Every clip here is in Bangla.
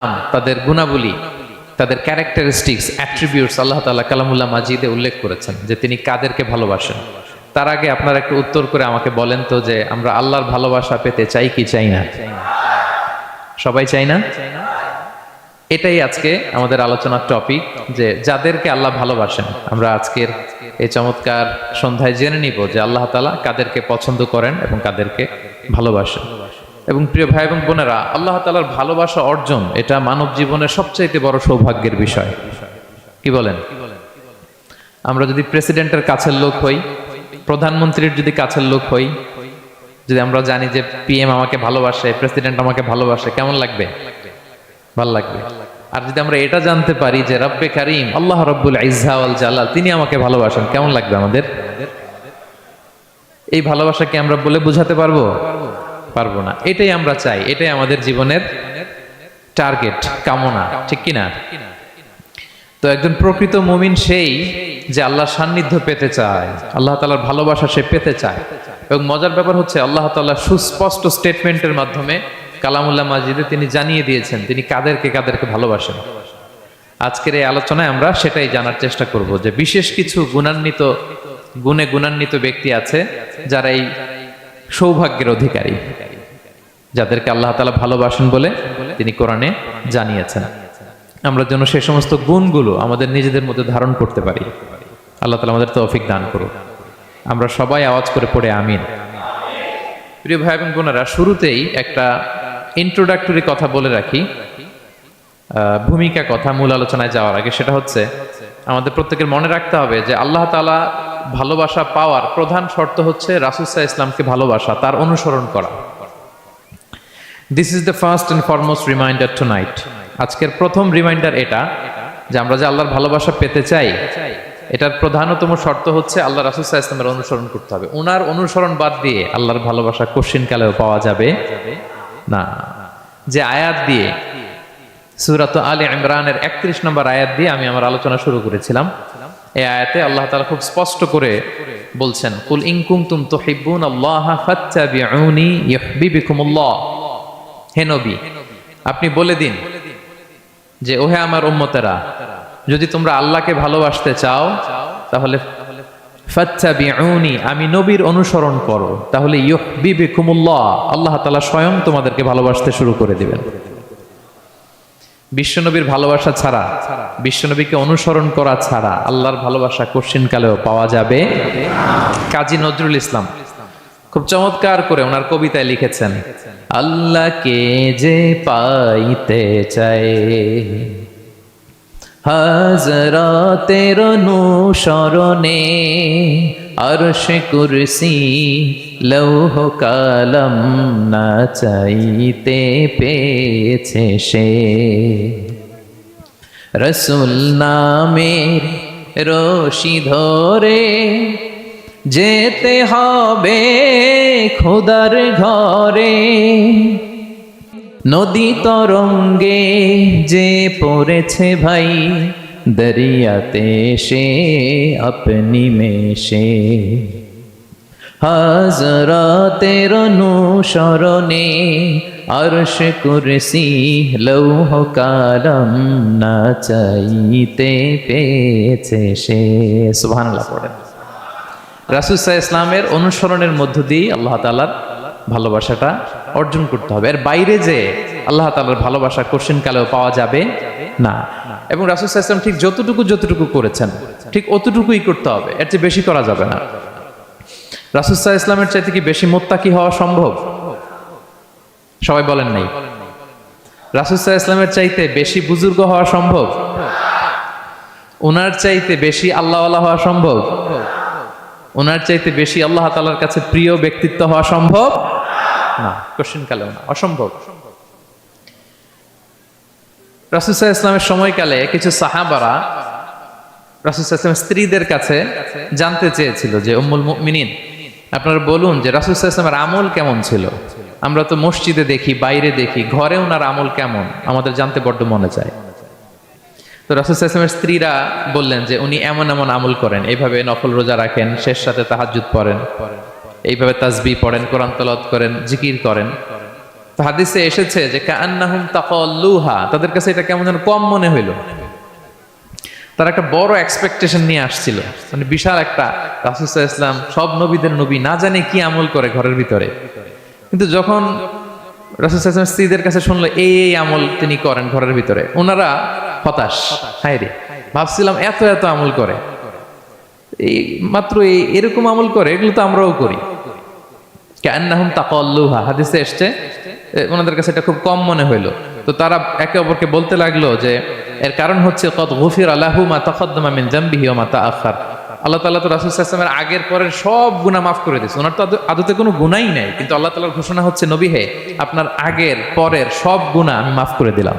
তাদের গুণাবলী, তাদের ক্যারেক্টারিস্টিক্স, অ্যাট্রিবিউটস আল্লাহ তাআলা কালামুল্লাহ মাজিদে উল্লেখ করেছেন যে তিনি কাদেরকে ভালোবাসেন। তার আগে আপনারা একটু উত্তর করে আমাকে বলেন তো যে আমরা আল্লাহর ভালোবাসা পেতে চাই কি চাই না? সবাই চাই না? এটাই আজকে আমাদের আলোচনার টপিক, যে যাদেরকে আল্লাহ ভালোবাসেন। আমরা আজকের এই চমৎকার সন্ধ্যায় জেনে নিব যে আল্লাহ তাআলা কাদেরকে পছন্দ করেন এবং কাদেরকে ভালোবাসেন। এবং প্রিয় ভাই এবং বোনেরা, আল্লাহ তাআলার ভালোবাসা অর্জন এটা মানব জীবনের সবচাইতে বড় সৌভাগ্যের বিষয়। কি বলেন? আমরা যদি প্রেসিডেন্টের কাছের লোক হই, প্রধানমন্ত্রীর যদি কাছের লোক হই, যদি আমরা জানি যে পিএম আমাকে ভালোবাসে, প্রেসিডেন্ট আমাকে ভালোবাসে, কেমন লাগবে? ভালো লাগবে। আর যদি আমরা এটা জানতে পারি যে রব্বে কারীম আল্লাহ রব্বুল ইজ্জা ওয়াল জালাল তিনি আমাকে ভালোবাসেন, কেমন লাগবে আমাদের? এই ভালোবাসাকে আমরা বলে বোঝাতে পারবো? পারবো না। এটাই আমরা চাই, এটাই আমাদের জীবনের টার্গেট, কামনা, ঠিক কিনা? তো একজন প্রকৃত মুমিন সেই যে আল্লাহর সান্নিধ্য পেতে চায়, আল্লাহ তাআলার ভালোবাসা সে পেতে চায়। এবং মজার ব্যাপার হচ্ছে আল্লাহ তাআলা সুস্পষ্ট স্টেটমেন্টের মাধ্যমে কালামুল্লাহ মাজিদে তিনি জানিয়ে দিয়েছেন তিনি কাদেরকে কাদেরকে ভালোবাসেন। আজকের এই আলোচনায় আমরা সেটাই জানার চেষ্টা করব যে বিশেষ কিছু গুণে গুণান্বিত ব্যক্তি আছে যারা এই সৌভাগ্যের অধিকারী, যাদেরকে আল্লাহ তাআলা ভালোবাসেন বলে তিনি কোরআনে জানিয়েছেন। আমরা যেন সেই সমস্ত গুণগুলো আমাদের নিজেদের মধ্যে ধারণ করতে পারি। আল্লাহ তাআলা আমাদের তৌফিক দান করুন। আমরা সবাই আওয়াজ করে পড়ে আমিন। প্রিয় ভাই এবং বোনেরা, শুরুতেই একটা ইন্ট্রোডাক্টরি কথা বলে রাখি, ভূমিকা কথা মূল আলোচনায় যাওয়ার আগে। সেটা হচ্ছে আমাদের প্রত্যেকের মনে রাখতে হবে যে আল্লাহ তাআলা ভালোবাসা পাওয়ার প্রধান শর্ত হচ্ছে রাসূল সাল্লাল্লাহু আলাইহি ওয়াসাল্লামকে ভালোবাসা, তার অনুসরণ করা। This is the first and foremost reminder tonight. আজকের প্রথম রিমাইন্ডার এটা যে আমরা যে আল্লাহর ভালোবাসা পেতে চাই, এটার প্রধানতম শর্ত হচ্ছে আল্লাহ রাসূল সাল্লাল্লাহু আলাইহি ওয়াসাল্লামের অনুসরণ করতে হবে। ওনার অনুসরণ বাদ দিয়ে আল্লাহর ভালোবাসা কোশ্চিনকালেও পাওয়া যাবে না। যে আয়াত দিয়ে সূরাত আলে ইমরানের 31 নম্বর আয়াত দিয়ে আমি আমার আলোচনা শুরু করেছিলাম, এই আয়াতে আল্লাহ তাআলা খুব স্পষ্ট করে বলছেন, কুল ইন কুনতুম তুহিব্বুনাল্লাহা ফাত্তাবিউনি ইউহিব্বুকুমুল্লাহ। হে নবী, আপনি বলে দিন যে ওহে আমার উম্মতেরা, যদি তোমরা আল্লাহকে ভালোবাসতে চাও তাহলে ফাত্তাবিউনি, আমি নবীর অনুসরণ করো, তাহলে ইউহিব্বুকুমুল্লাহ, আল্লাহ তাআলা স্বয়ং তোমাদেরকে ভালোবাসতে শুরু করে দিবেন। বিশ্বনবীর ভালোবাসা ছাড়া, বিশ্বনবীকে অনুসরণ করা ছাড়া আল্লাহর ভালোবাসা কোশ্চিনকালেও পাওয়া যাবে। কাজী নজরুল ইসলাম খুব চমৎকার করে ওনার কবিতায় লিখেছেন, আল্লাহকে যে পাইতে চায় হাজরাতের অনুসরণে, আরশ কুরসি লৌহ কালাম না চাইতে পেয়েছে সে, রসুল নামের রশি ধরে যেতে হবে খোদার ঘরে, নদী তরঙ্গে যে পড়েছে ভাই দরিয়াতে সে আপনি মেশে, হাজরাতের অনুসরণে আরশ কুরসি লৌহ কালাম না চাইতে পেয়েছে সে। সুবহানাল্লাহ পড়েন। রাসূল সাল্লাল্লাহু আলাইহি ওয়াসাল্লামের অনুসরণের মধ্য দিয়ে আল্লাহ তাআলার ভালোবাসাটা অর্জন করতে হবে। এর বাইরে যে আল্লাহ তাআলার ভালোবাসা কোশ্চিনকালেও পাওয়া যাবে না। এবং রাসূল সাল্লাল্লাহু আলাইহি ওয়াসাল্লাম ঠিক যতটুকু করেছেন ঠিক অতটুকুই করতে হবে, এর চেয়ে বেশি করা যাবে না। রাসূল সাল্লাল্লাহু আলাইহি ওয়াসাল্লামের চাইতে কি বেশি মুত্তাকি হওয়া সম্ভব? সবাই বলেন নাই। রাসূল সাল্লাল্লাহু আলাইহি ওয়াসাল্লামের চাইতে বেশি বুজুর্গ হওয়া সম্ভব? ওনার চাইতে বেশি আল্লাহওয়ালা হওয়া সম্ভব? ওনার চাইতে বেশি আল্লাহ তাআলার কাছে প্রিয় ব্যক্তিত্ব হওয়া সম্ভব না, কোশ্চিনকালেও না, অসম্ভব। রাসূল সাল্লাল্লাহু আলাইহি ওয়াসাল্লামের সময়কালে কিছু সাহাবারা রাসূল সাল্লাল্লাহু আলাইহি ওয়াসাল্লামের স্ত্রীদের কাছে জানতে চেয়েছিল যে উম্মুল মুমিনিন, আপনারা বলুন যে রাসূল সাল্লাল্লাহু আলাইহি ওয়াসাল্লামের আমল কেমন ছিল? আমরা তো মসজিদে দেখি, বাইরে দেখি, ঘরে ওনার আমল কেমন আমাদের জানতে বড্ড মনে চায়। তো রাসূল সাল্লাল্লাহু আলাইহি ওয়াসাল্লামের স্ত্রীরা বললেন যে উনি এমন এমন আমল করেন, এইভাবে নফল রোজা রাখেন, শেষ রাতে তাহাজ্জুদ পড়েন, এইভাবে তাসবিহ পড়েন, কোরআন তেলাওয়াত করেন, জিকির করেন। হাদিসে এসেছে যে কাআন্নাহুম তাকাল্লুহা, তাদের কাছে এটা কেমন যেন কম মনে হইল। তারা একটা বড় এক্সপেকটেশন নিয়ে আসছিল, মানে বিশাল একটা, রাসূল সাল্লাল্লাহু আলাইহি ওয়াসাল্লাম সব নবীদের নবী, না জানে কি আমল করে ঘরের ভিতরে। কিন্তু যখন রাসূল সাল্লাল্লাহু আলাইহি ওয়াসাল্লাম স্ত্রীদের কাছে শুনলো এই এই আমল তিনি করেন ঘরের ভিতরে, ওনারা হতাশ। হায় রে, ভাবছিলাম এত এত আমল করে, এই মাত্র এরকম আমল করে, এগুলো তো আমরাও করি। কাআন্নাহুম তাকাল্লুহা, হাদিসে এসেছে ওনাদের কাছে এটা খুব কম মনে হইলো। তো তারা একে অপরকে বলতে লাগলো যে এর কারণ হচ্ছে কদ গুফিরা লাহু মা তাকাদ্দামা মিন যামবিহি ওয়া মা তাআখার। আল্লাহ তাআলা তো রাসূল সাল্লাল্লাহু আলাইহি ওয়াসাল্লামের আগের পরের সব গুনাহ মাফ করে দিয়েছে। ওনার তো আদতে কোনো গুনাহই নাই, কিন্তু আল্লাহ তাআলার ঘোষণা হচ্ছে নবী হে, আপনার আগের পরের সব গুনাহ আমি মাফ করে দিলাম।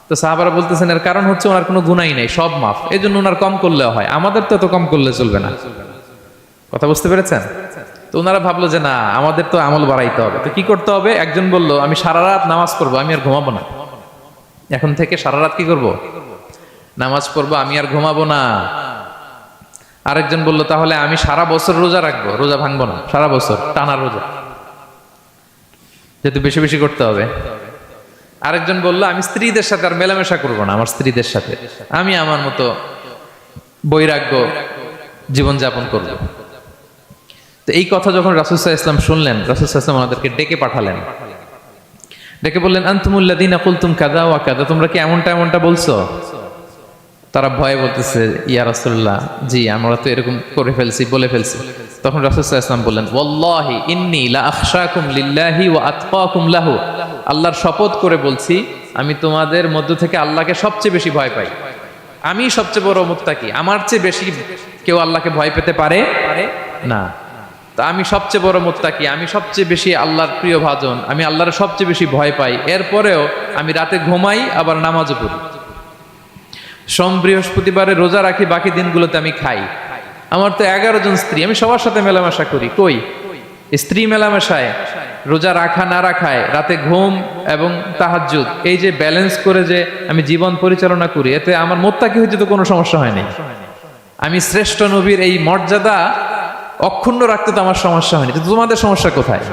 তো সাহাবারা বলতেছেন এর কারণ হচ্ছে ওনার কোনো গুনাহই নাই, সব মাফ, এজন্য ওনার কম করলেও হয়, আমাদের তো এত কম করলে চলবে না। কথা বুঝতে পেরেছেন? তো ওনারা ভাবলো যে না, আমাদের তো আমল বাড়াইতে হবে। তো কি করতে হবে? একজন বলল আমি সারা রাত নামাজ পড়বো, আমি আর ঘুমাবো না। এখন থেকে সারা রাত কি করব? নামাজ পড়বো, আমি আর ঘুমাবো না। আরেকজন বলল তাহলে আমি সারা বছর রোজা রাখবো, রোজা ভাঙবো না, সারা বছর টানা রোজা, যেহেতু বেশি বেশি করতে হবে। আরেকজন বলল আমি স্ত্রীদের সাথে আর মেলামেশা করবো না, আমার স্ত্রীদের সাথে আমি আমার মতো বৈরাগ্য জীবনযাপন করবো। তো এই কথা যখন রাসূল সাল্লাল্লাহু আলাইহি ওয়াসাল্লাম শুনলেন, রাসূল সাল্লাল্লাহু আলাইহি ওয়াসাল্লাম ওনাদেরকে ডেকে পাঠালেন, ডেকে বললেন আনতুমুল্লাযীনা কুলতুম কাযা ওয়া কাযা, তোমরা কি এমনটা এমনটা বলছো? তারা ভয়ে বলতেছে ইয়া রাসূলুল্লাহ, জি আমরা তো এরকম করে ফেলছি, বলে ফেলছি। তখন রাসূল সাল্লাল্লাহু আলাইহি ওয়াসাল্লাম বললেন ওয়াল্লাহি ইন্নী লা আখশাকুম লিল্লাহি ওয়া আতকাকুম লাহু, আল্লাহর শপথ করে বলছি আমি তোমাদের মধ্য থেকে আল্লাহকে সবচেয়ে বেশি ভয় পাই, আমি সবচেয়ে বড় মুত্তাকি, আমার চেয়ে বেশি কেউ আল্লাহকে ভয় পেতে পারে না। তা আমি সবচেয়ে বড় মুত্তাকি, আমি সবচেয়ে বেশি আল্লাহর প্রিয় ভাজন, আমি আল্লাহর সবচেয়ে বেশি ভয় পাই, এরপরেও আমি রাতে ঘুমাই আবার নামাজও পড়ি, সোম বৃহস্পতিবারে রোজা রাখি, বাকি দিনগুলোতে আমি খাই, আমার তো 11 জন স্ত্রী, আমি সবার সাথে মেলামেশা করি। কই স্ত্রী মেলামেশায়, রোজা রাখা না রাখায়, রাতে ঘুম এবং তাহাজ্জুদ, এই যে ব্যালেন্স করে যে আমি জীবন পরিচালনা করি, এতে আমার মুত্তাকি হইতে তো কোনো সমস্যা হয়নি। আমি শ্রেষ্ঠ নবীর এই মর্যাদা অক্ষুণ্ণ রাখতে তো আমার সমস্যা হয়নি, কিন্তু তোমাদের সমস্যা কোথায়?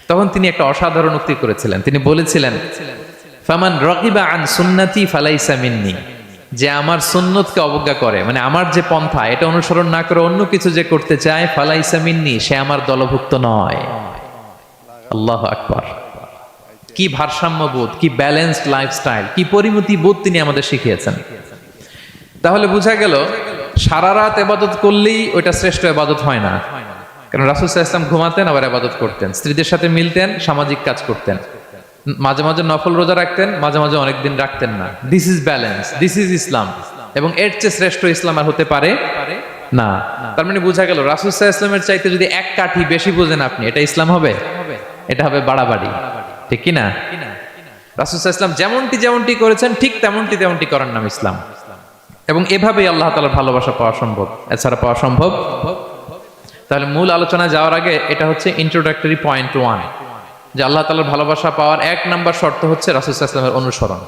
তখন তিনি একটা অসাধারণ উক্তি করেছিলেন, তিনি বলেছিলেন ফামান রাগিবা আন সুন্নতি ফালাইসা মিন্নি, যে আমার সুন্নতকে অবজ্ঞা করে, মানে আমার যে পন্থা এটা অনুসরণ না করে অন্য কিছু যে করতে চায়, ফালাইসা মিন্নি, সে আমার দলভুক্ত নয়। আল্লাহু আকবার! কি ভারসাম্যবোধ, কি ব্যালেন্সড লাইফস্টাইল, কি পরিমতি বোধ তিনি আমাদের শিখিয়েছেন। তাহলে বোঝা গেল সারা রাত ইবাদত করলেই ওইটা শ্রেষ্ঠ ইবাদত হয় না। কারণ রাসূল সাল্লাল্লাহু আলাইহি ওয়াসাল্লাম ঘুমাতেন আবার ইবাদত করতেন, স্ত্রীদের সাথে মিলতেন, সামাজিক কাজ করতেন, মাঝে মাঝে নফল রোজা রাখতেন, মাঝে মাঝে অনেকদিন রাখতেন না। This is balance, this is Islam. এবং এর চেয়ে শ্রেষ্ঠ ইসলাম আর হতে পারে না। তার মানে বোঝা গেল রাসূল সাল্লাল্লাহু আলাইহি ওয়াসাল্লামের চাইতে যদি এক কাঠি বেশি বোঝেন আপনি, এটা ইসলাম হবে? এটা হবে বাড়াবাড়ি, ঠিক কি না? রাসূল সাল্লাল্লাহু আলাইহি ওয়াসাল্লাম যেমনটি করেছেন ঠিক তেমনটি করার নাম ইসলাম। এবং এভাবেই আল্লাহ তাআলার ভালোবাসা পাওয়া সম্ভব, এছাড়া পাওয়া সম্ভব। তাহলে মূল আলোচনায় যাওয়ার আগে এটা হচ্ছে ইন্ট্রোডাক্টরি পয়েন্ট 1, যে আল্লাহ তাআলার ভালোবাসা পাওয়ার 1 নাম্বার শর্ত হচ্ছে রাসূল সাল্লাল্লাহু আলাইহি ওয়াসাল্লামের অনুসরণ।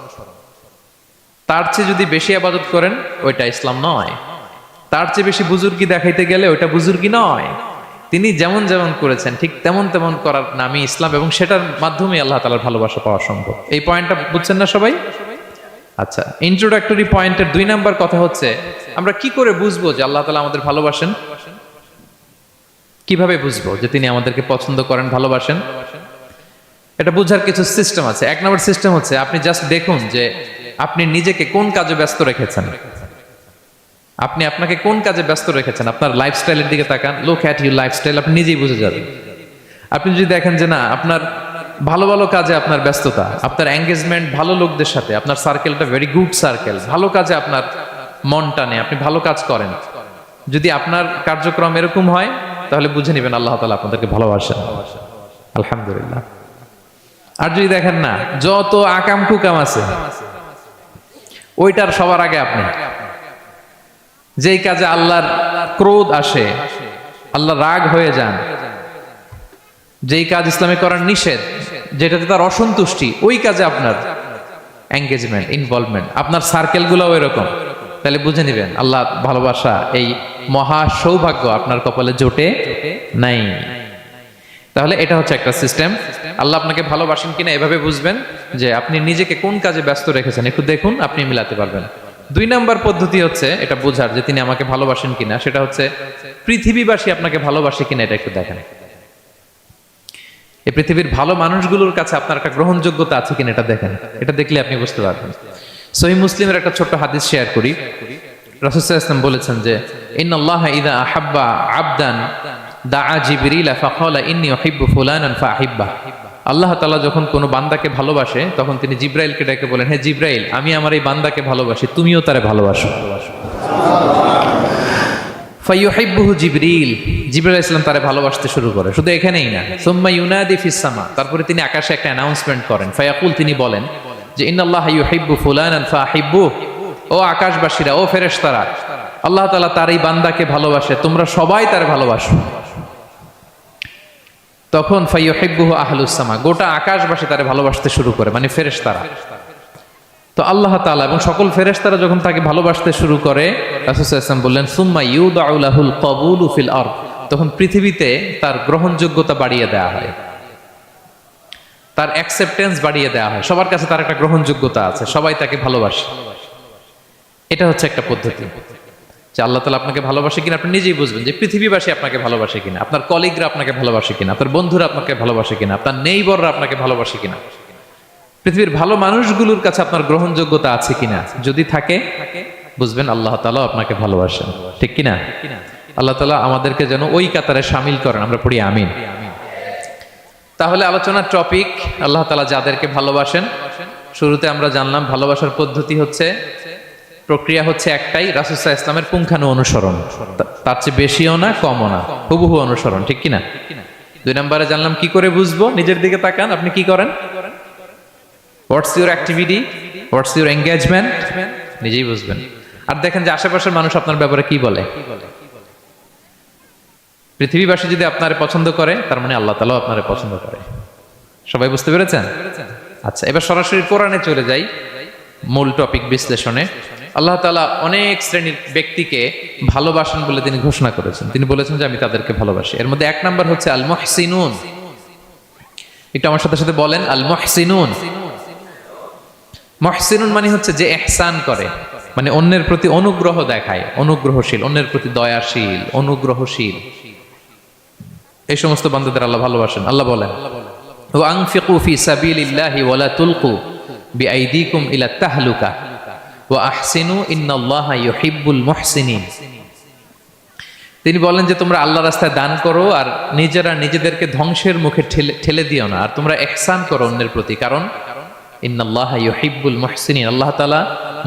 তার চেয়ে যদি বেশি ইবাদত করেন ওইটা ইসলাম নয়, তার চেয়ে বেশি বুজুর্গি দেখাইতে গেলে ওইটা বুজুর্গি নয়। তিনি যেমন যেমন করেছেন ঠিক তেমন করার নামই ইসলাম, এবং সেটার মাধ্যমে আল্লাহ তাআলার ভালোবাসা পাওয়া সম্ভব। এই পয়েন্টটা বুঝছেন না সবাই? আচ্ছা, ইন্ট্রোডাক্টরি পয়েন্টের 2 নাম্বার কথা হচ্ছে আমরা কি করে বুঝবো যে আল্লাহ তাআলা আমাদের ভালোবাসেন? কিভাবে বুঝবো যে তিনি আমাদেরকে পছন্দ করেন, ভালোবাসেন? এটা বোঝার কিছু সিস্টেম আছে। 1 নাম্বার সিস্টেম হচ্ছে আপনি জাস্ট দেখুন যে আপনি নিজেকে কোন কাজে ব্যস্ত রেখেছেন, আপনি আপনাকে কোন কাজে ব্যস্ত রেখেছেন। আপনার লাইফস্টাইলের দিকে তাকান, লুক অ্যাট ইউর লাইফস্টাইল, আপনি নিজেই বুঝে যাবেন। আপনি যদি দেখেন যে না, আপনার ভালো ভালো কাজে আপনার ব্যস্ততা, আপনার এঙ্গেজমেন্ট ভালো লোকদের সাথে, আপনার সার্কেলটা ভেরি গুড সার্কেল, ভালো কাজে আপনার মন টানে, আপনি ভালো কাজ করেন, যদি আপনার কার্যক্রম এরকম হয় তাহলে বুঝে নেবেন আল্লাহ তাআলা আপনাদেরকে ভালোবাসেন। আলহামদুলিল্লাহ। আর যদি দেখেন না, যত আকাম কুকাম আছে ওইটার সবার আগে আপনি, যেই কাজে আল্লাহর ক্রোধ আসে, আল্লাহ রাগ হয়ে যান, যেই কাজ ইসলামে করার নিষেধ, যেটাতে তার অসন্তুষ্টি, ওই কাজে আপনার এঙ্গেজমেন্ট, ইনভলভমেন্ট, আপনার সার্কেলগুলোও এরকম, তাহলে বুঝে নেবেন আল্লাহ ভালোবাসা, এই মহা সৌভাগ্য আপনার কপালে জোটে নাই। তাহলে এটা হচ্ছে একটা সিস্টেম। আল্লাহ আপনাকে ভালোবাসেন কিনা এভাবে বুঝবেন যে আপনি নিজেকে কোন কাজে ব্যস্ত রেখেছেন, একটু দেখুন, আপনি মিলাতে পারবেন। 2 নাম্বার পদ্ধতি হচ্ছে এটা বোঝার যে তিনি আমাকে ভালোবাসেন কিনা, সেটা হচ্ছে পৃথিবীবাসী আপনাকে ভালোবাসে কিনা এটা একটু দেখেন। এই পৃথিবীর ভালো মানুষগুলোর কাছে আপনার একটা গ্রহণযোগ্যতা আছে কিনা এটা দেখেন। এটা দেখলে আপনি বুঝতে পারবেন। সহিহ মুসলিমের একটা ছোট্ট হাদিস শেয়ার করি। রাসূল সাল্লাল্লাহু আলাইহি ওয়াসাল্লাম বলেছেন যে ইন্নাল্লাহা ইযা আহাব্বা আবদান দাআ জিবরিল ফাকালা ইন্নী উহিব্বু ফুলানান ফাআহিব্বা। আল্লাহ তাআলা যখন কোনো বান্দাকে ভালোবাসে তখন তিনি জিবরাইলকে ডেকে বলেন, হে জিবরাইল, আমি আমার এই বান্দাকে ভালোবাসি, তুমিও তারে ভালোবাসো। ফায়ুহিব্বুহু জিবরিল, জিবরাইল আলাইহিস সালাম তারে ভালোবাসতে শুরু করে। শুধু এখানেই না, সুম্মা ইউনাদি ফিস সামা, তারপরে তিনি আকাশে একটা অ্যানাউন্সমেন্ট করেন। ফায়াকুল, তিনি বলেন যে ইন্নাল্লাহা ইউহিব্বু ফুলানান ফাআহিব্বু, ও আকাশবাসীরা, ও ফেরেশতারা, আল্লাহ তাআলা তার এই বান্দাকে ভালোবাসে, তোমরা সবাই তারে ভালোবাসো। তখন ফায়ুহিব্বুহু আহলুস সামা, গোটা আকাশবাসী তারে ভালোবাসতে শুরু করে, মানে ফেরেশতারা। তো আল্লাহ তাআলা এবং সকল ফেরেশতারা যখন তাকে ভালোবাসতে শুরু করে, রাসূল সাল্লাল্লাহু আলাইহি ওয়াসাল্লাম বললেন সুম্মা ইউদাউ লাহুল কবুলু ফিল আরদ, তখন পৃথিবীতে তার গ্রহণযোগ্যতা বাড়িয়ে দেওয়া হয়, তার অ্যাকসেপ্টেন্স বাড়িয়ে দেওয়া হয়। সবার কাছে তার একটা গ্রহণযোগ্যতা আছে, সবাই তাকে ভালোবাসে। এটা হচ্ছে একটা পদ্ধতি যে আল্লাহ তাআলা আপনাকে ভালোবাসে কিনা আপনি নিজেই বুঝবেন, যে পৃথিবীবাসী আপনাকে ভালোবাসে কিনা, আপনার কলিগরা আপনাকে ভালোবাসে কিনা, আপনার বন্ধুরা আপনাকে ভালোবাসে কিনা, আপনার নেইবররা আপনাকে ভালোবাসে কিনা, পৃথিবীর ভালো মানুষগুলোর কাছে আপনার গ্রহণযোগ্যতা আছে কিনা। যদি থাকে বুঝবেন আল্লাহ তাআলা আপনাকে ভালোবাসেন, ঠিক কিনা? আল্লাহ তাআলা আমাদেরকে যেন ওই কাতারে শামিল করেন, আমরা পড়ি আমিন। তাহলে আলোচনার টপিক, আল্লাহ তাআলা যাদেরকে ভালোবাসেন। শুরুতে আমরা জানলাম ভালোবাসার পদ্ধতি হচ্ছে, প্রক্রিয়া হচ্ছে একটাই, রাসূল সাল্লাল্লাহু আলাইহি ওয়াসাল্লামের পুঙ্খানু অনুসরণ, তার চেয়ে বেশিও না কমও না, হুবহু অনুসরণ, ঠিক কিনা? 2 নম্বরে জানলাম কি করে বুঝবো, নিজের দিকে তাকান, আপনি কি করেন, what's your activity, what's your engagement, নিজেই বুঝবেন। আর দেখেন যে আশেপাশের মানুষ আপনার ব্যাপারে কি বলে। পৃথিবীবাসী যদি আপনারে পছন্দ করে, তার মানে আল্লাহ তাআলাও আপনারে পছন্দ করে। সবাই বুঝতে পেরেছেন? আচ্ছা, এবার সরাসরি কোরআনে চলে যাই, মূল টপিক বিশ্লেষণে। আল্লাহ তাআলা অনেক শ্রেণীর ব্যক্তিকে ভালোবাসেন বলে তিনি ঘোষণা করেছেন। তিনি বলেছেন যে আমি তাদেরকে ভালোবাসি। এর মধ্যে 1 নাম্বার হচ্ছে আল মুহসিনুন। একটু আমার সাথে সাথে বলেন, আল মুহসিনুন। মুহসিনুন মানে হচ্ছে যে ইহসান করে, মানে অন্যের প্রতি অনুগ্রহ দেখায়, অনুগ্রহশীল, অন্যের প্রতি দয়াশীল, অনুগ্রহশীল। এই সমস্ত বান্দাদের আল্লাহ ভালোবাসেন। আল্লাহ বলেন, ওয়া আনফিকু ফি সাবিলিল্লাহি ওয়া লা তুলকু বিআইদিকুম ইলা তাহলুকা ওয়া আহসিনু ইন্নাল্লাহা ইউহিব্বুল মুহসিনিন। তিনি বলেন যে তোমরা আল্লাহর রাস্তায় দান করো আর নিজেরা নিজেদেরকে ধ্বংসের মুখে ঠেলে দিও না, আর তোমরা ইহসান করো অন্যের প্রতি, কারণ ইন্নাল্লাহা ইউহিব্বুল মুহসিনিন, আল্লাহ তাআলা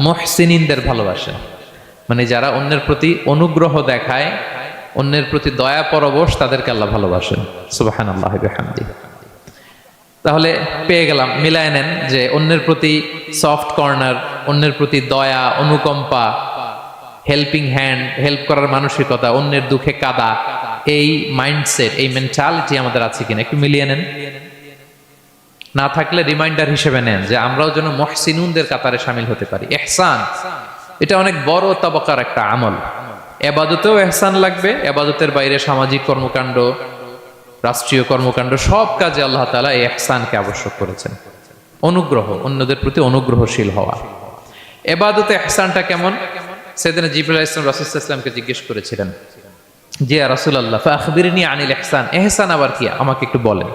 মুহসিনিনদের ভালোবাসেন, মানে যারা অন্যের প্রতি অনুগ্রহ দেখায়, অন্যের প্রতি দয়া পরবশ, তাদেরকে আল্লাহ ভালোবাসেন। সুবহানাল্লাহি ওয়া বিহামদিহি। তাহলে পেয়ে গেলাম, মিলায় নেন যে অন্যের প্রতি সফট কর্নার, অন্যের প্রতি দয়া, অনুকম্পা, হেল্পিং হ্যান্ড, হেল্প করার মানসিকতা, অন্যের দুঃখে কাদা, এই মাইন্ডসেট, এই মেন্টালিটি আমাদের আছে কিনা একটু মিলিয়ে নেন। না থাকলে রিমাইন্ডার হিসেবে নেন যে আমরাও যেন মুহসিনুনদের কাতারে শামিল হতে পারি। ইহসান এটা অনেক বড় তবকার একটা আমল। ইবাদতেও ইহসান লাগবে, ইবাদতের বাইরে সামাজিক কর্মকাণ্ড, রাষ্ট্রীয় কর্মকাণ্ড, সব কাজে আল্লাহ তাআলা এই ইহসানকে আবশ্যক করেছেন। অনুগ্রহ, অন্যদের প্রতি অনুগ্রহশীল হওয়া। ইবাদতে ইহসানটা কেমন? সাইয়েদনা জিবরাইল আলাইহিস সালাম রাসূল সাল্লাল্লাহু আলাইহি ওয়াসাল্লামকে জিজ্ঞেস করেছিলেন যে ইয়া রাসূলুল্লাহ ফাখবিরনি আনিল ইহসান, ইহসান আবার কি, আমাকে একটু বলেন।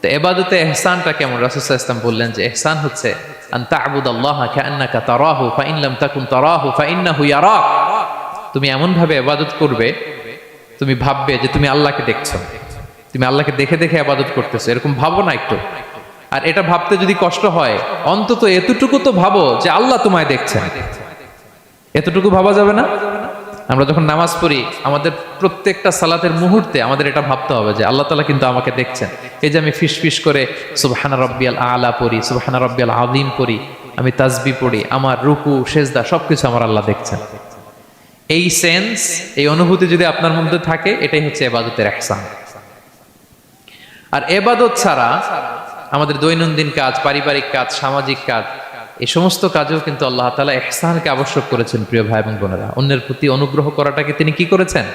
তো ইবাদতে ইহসানটা কেমন? রাসূল সাল্লাল্লাহু আলাইহি ওয়াসাল্লাম বললেন যে ইহসান হচ্ছে আন তা'বুদাল্লাহা কাআন্নাকা তারাহু ফাইন লাম তাকুন তারাহু ফাইন্নাহু ইয়ারাক। তুমি এমন ভাবে ইবাদত করবে, তুমি ভাববে যে তুমি আল্লাহকে দেখছো, তুমি আল্লাহকে দেখে দেখে ইবাদত করতেছো, এরকম ভাবো না একটু। আর এটা ভাবতে যদি কষ্ট হয়, অন্তত এতটুকু তো ভাবো যে আল্লাহ তোমায় দেখছেন। এতটুকু ভাবা যাবে না? আমরা যখন নামাজ পড়ি, আমাদের প্রত্যেকটা সালাতের মুহূর্তে আমাদের এটা ভাবতে হবে যে আল্লাহ তাআলা কিন্তু আমাকে দেখছেন। এই যে আমি ফিস ফিস করে সুবহানা রাব্বিয়াল আলা পড়ি, সুবহানা রাব্বিয়াল আযীম পড়ি, আমি তাসবিহ পড়ি, আমার রুকু সেজদা সবকিছু আমার আল্লাহ দেখছেন। এই সেন্স, এই অনুভূতি যদি আপনার মধ্যে থাকে, এটাই হচ্ছে ইবাদতের ইহসান। আর ইবাদত ছাড়া আমাদের দৈনন্দিন কাজ, পারিবারিক কাজ, সামাজিক কাজ, এই সমস্ত কাজেও কিন্তু আল্লাহ তাআলা ইহসানকে আবশ্যক করেছেন। প্রিয় ভাই এবং বোনেরা, অন্যের প্রতি অনুগ্রহ করাটাকে তিনি কি করেছেন?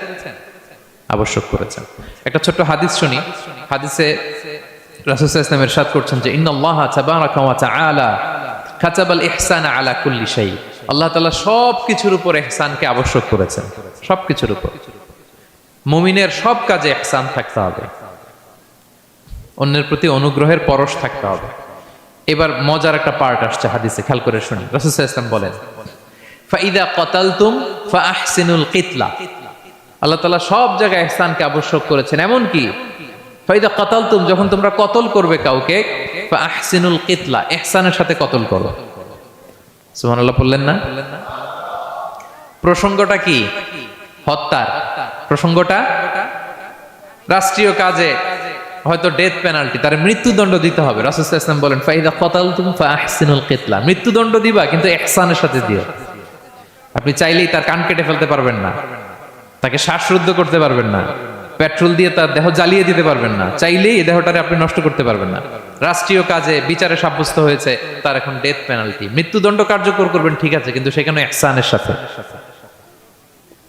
আবশ্যক করেছেন। একটা ছোট্ট হাদিস শুনি। হাদিসে রাসূল সাল্লাল্লাহু আলাইহি ওয়াসাল্লাম ইরশাদ করছেন যে ইন্নাল্লাহা তাবারাকা ওয়া তাআলা কাতাবাল ইহসানা আলা কুল্লি শাই। আল্লাহ তাআলা সব কিছুর উপর ইহসানকে আবশ্যক করেছেন, সব কিছুর উপর। মুমিনের সব কাজে ইহসান থাকতে হবে, অন্যের প্রতি অনুগ্রহের পরশ থাকতে হবে। এবার মজার একটা পার্ট আসছে হাদিসে, খেয়াল করে শুনি। রাসূল সাল্লাল্লাহু আলাইহি ওয়াসাল্লাম বলেন ফাইদা কাতালতুম ফাআহসিনুল কিতলা। আল্লাহ তাআলা সব জায়গায় ইহসানকে আবশ্যক করেছেন, এমন কি ফাইদা কাতালতুম, যখন তোমরা কতল করবে কাউকে, ফাআহসিনুল কিতলা, ইহসানের সাথে কতল করো। সুবহানাল্লাহ বললেন না? প্রসঙ্গটা কি? হত্যার প্রসঙ্গটা। রাষ্ট্রীয় কাজে হয়তো ডেথ পেনাল্টি, তার মৃত্যুদণ্ড দিতে হবে। রাসূল সাল্লাল্লাহু আলাইহি ওয়াসাল্লাম বলেন ফাইদা কাতালতুম ফাআহসিনুল কিতলা, মৃত্যুদণ্ড দিবা কিন্তু ইহসানের সাথে দিও। আপনি চাইলেই তার কান কেটে ফেলতে পারবেন না, তাকে শ্বাসরুদ্ধ করতে পারবেন না, পেট্রোল দিয়ে তার দেহ জ্বালিয়ে দিতে পারবেন না, চাইলেই এই দেহটারে আপনি নষ্ট করতে পারবেন না। রাষ্ট্রীয় কাজে বিচারে সাব্যস্ত হয়েছে তার এখন ডেথ পেনাল্টি, মৃত্যুদণ্ড কার্যকর করবেন, ঠিক আছে, কিন্তু সেখানে ইহসানের সাথে।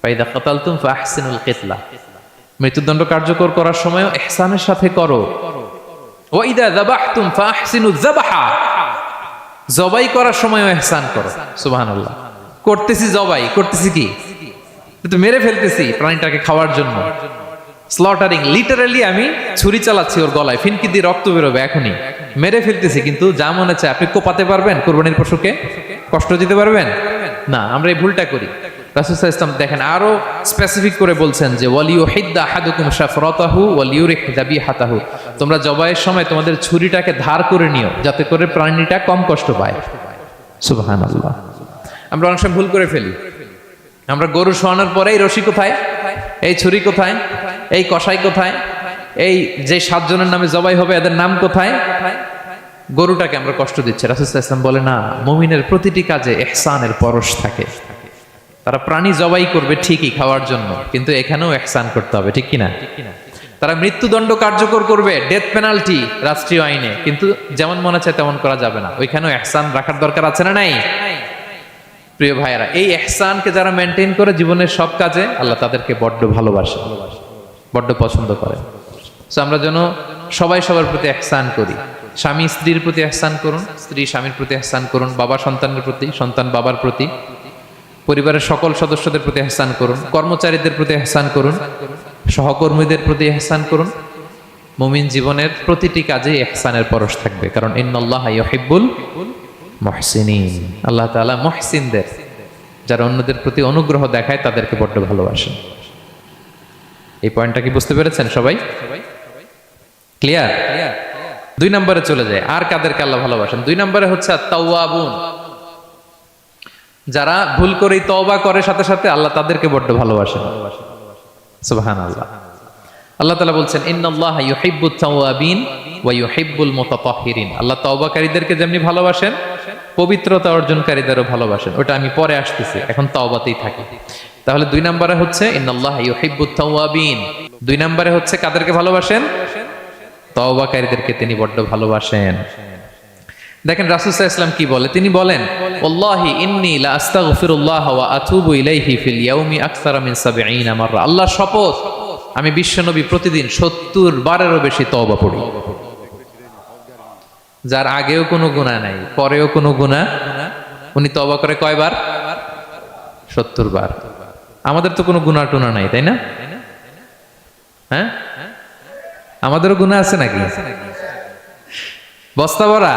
ফাইদা কাতালতুম ফাআহসিনুল কিতলা, মৃত্যুদণ্ড কার্যকর করার সময় ইহসানের সাথে করো। ওয়া ইদা যাবাহতুম ফাআহসিনুয যাবাহা, জবাই করার সময় ইহসান করো। সুবহানাল্লাহ। করতেছি জবাই, করতেছি কি? কিন্তু মেরে ফেলতেছি প্রাণীটাকে খাওয়ার জন্য। স্লটারিং, লিটারালি আমি ছুরি চালাচ্ছি ওর গলায়, ফিনকি দিয়ে রক্ত বেরোবে এখনই, মেরে ফেলতেছি। কিন্তু যা মনে চায় আপনি কোপাতে পারবেন কুরবানির পশুকে? কষ্ট দিতে পারবেন না। আমরা এই ভুলটা করি। রাসূল সাল্লাল্লাহু আলাইহি ওয়াসাল্লাম দেখেন আরো স্পেসিফিক করে বলছেন যে ওয়ালিউহিদ্দা আহাদুকুম শাফরাতাহু ওয়ালিউরিহ যাবিহাতাহু, তোমরা জবাইয়ের সময় তোমাদের ছুরিটাকে ধার করে নিও যাতে করে প্রাণীটা কম কষ্ট পায়। সুবহানাল্লাহ। আমরা অনেক সময় ভুল করে ফেলি। আমরা গরু শোয়ানোর পরে এই রশি কোথায়, এই ছুরি কোথায়, এই কষাই কোথায়, এই যে 7 জনের নামে জবাই হবে এদের নাম কোথায়, গরুটাকে আমরা কষ্ট দিচ্ছি। রাসূল সাল্লাল্লাহু আলাইহি ওয়াসাল্লাম বলে না, মুমিনের প্রতিটি কাজে ইহসানের পরশ থাকে। তারা প্রাণী জবাই করবে ঠিকই খাওয়ার জন্য, কিন্তু এখানেও ইহসান করতে হবে, ঠিক কিনা? তারা মৃত্যুদণ্ড কার্যকর করবে, ডেথ পেনাল্টি রাষ্ট্রীয় আইনে, কিন্তু যেমন মনে চায় তেমন করা যাবে না। ওইখানেও ইহসান রাখার দরকার আছে না নাই? প্রিয় ভাইয়েরা, এই ইহসানকে যারা মেনটেন করে জীবনের সব কাজে, আল্লাহ তাদেরকে বড্ড ভালোবাসে, বড্ড পছন্দ করে। সো আমরা যেন সবাই সবার প্রতি ইহসান করি। স্বামী স্ত্রীর প্রতি ইহসান করুন, স্ত্রী স্বামীর প্রতি ইহসান করুন, বাবা সন্তানের প্রতি, সন্তান বাবার প্রতি, পরিবারের সকল সদস্যদের প্রতি ইহসান করুন, কর্মচারীদের প্রতি ইহসান করুন, সহকর্মীদের প্রতি ইহসান করুন। মুমিন জীবনের প্রতিটি কাজে ইহসানের পরশ থাকবে, কারণ ইন্নাল্লাহা ইউহিব্বুল মুহসিনিন, আল্লাহ তাআলা মুহসিনদের, যারা অন্যদের প্রতি অনুগ্রহ দেখায় তাদেরকে বড্ড ভালোবাসেন। এই পয়েন্টটা কি বুঝতে পেরেছেন সবাই? ক্লিয়ার? 2 নম্বরে চলে যায়, আর কাদেরকে আল্লাহ ভালোবাসেন? 2 নম্বরে হচ্ছে আত-তাওয়াবুন, যারা ভুল করেই তওবা করে সাথে সাথে আল্লাহ তাদেরকে বড্ড ভালোবাসেন। সুবহানাল্লাহ। আল্লাহ তাআলা বলছেন ইন্নাল্লাহা ইউহিব্বুত তাওয়াবিন ওয়া ইউহিব্বুল মুতাতাহহিরিন, আল্লাহ তওবাকারীদেরকে যেমনি ভালোবাসেন পবিত্রতা অর্জনকারীদেরও ভালোবাসেন। ওটা আমি পরে আসতেছি, এখন তওবাতেই থাকি। তাহলে 2 নম্বরে হচ্ছে ইন্নাল্লাহা ইউহিব্বুত তাওয়াবিন, 2 নম্বরে হচ্ছে কাদেরকে ভালোবাসেন? তওবাকারীদেরকে তিনি বড্ড ভালোবাসেন। দেখেন রাসূল সাল্লাল্লাহু আলাইহি ওয়াসাল্লাম কি বলে, তিনি বলেন ওয়াল্লাহি ইন্নী লা আস্তাগফিরুল্লাহ ওয়া আতুবু ইলাইহি ফিল ইয়াউমি আকসারা মিন 70 মাররা, আল্লাহর শপথ আমি বিশ্বনবী প্রতিদিন 70 বারেরও বেশি তওবা পড়ি। যার আগেও কোনো গুনাহ নাই, পরেও কোনো গুনাহ, উনি তওবা করে কয়বার? 70 বার। আমাদের তো কোনো গুনাহ টুনা নাই, তাই না? হ্যাঁ, আমাদেরও গুনাহ আছে নাকি? বস্তা ভরা।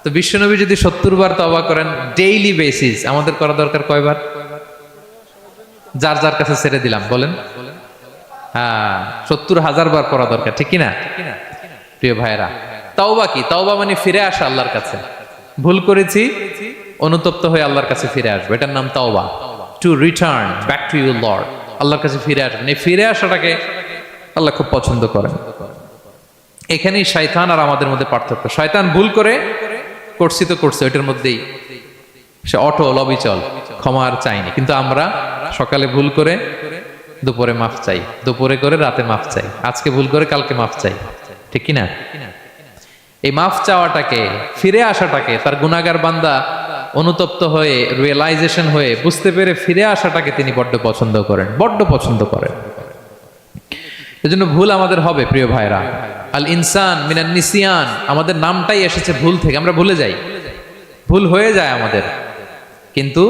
তো বিশ্বনবী যদি 70 বার তওবা করেন ডেইলি বেসিস, আমাদের করা দরকার কয়বার? যার যার কাছে ছেড়ে দিলাম, বলেন। হ্যাঁ, 70,000 বার করা দরকার, ঠিক কিনা? প্রিয় ভাইরা, তাওবা কি? তাওবা মানে ফিরে আসা আল্লাহর কাছে। ভুল করেছি, অনুতপ্ত হয়ে আল্লাহর কাছে ফিরে আসবে, এটার নাম তাওবা। To return back to your Lord, আল্লাহর কাছে ফিরে আসবেন। এই ফিরে আসাটাকে আল্লাহ খুব পছন্দ করেন। এখানেই শয়তান আর আমাদের মধ্যে পার্থক্য। শয়তান ভুল করে করছি তো করছে, ওইটার মধ্যেই সে অটল অবিচল, ক্ষমা আর চাইনি। কিন্তু আমরা সকালে ভুল করে দুপুরে মাফ চাই, দুপুরে করে রাতে মাফ চাই, আজকে ভুল করে কালকে মাফ চাই, ঠিক কিনা? এই মাফ চাওয়াটাকে, ফিরে আসাটাকে, তার গুনাহগার বান্দা অনুতপ্ত হয়ে, রিয়েলাইজেশন হয়ে, বুঝতে পেরে ফিরে আসাটাকে তিনি বড্ড পছন্দ করেন, বড্ড পছন্দ করেন। এজন্য ভুল আমাদের হবে প্রিয় ভাইরা। আল ইনসান মিনান নিসিয়ান, আমাদের নামটাই এসেছে ভুল থেকে, আমরা ভুলে যাই, ভুল হয়ে যায় আমাদের। কিন্তু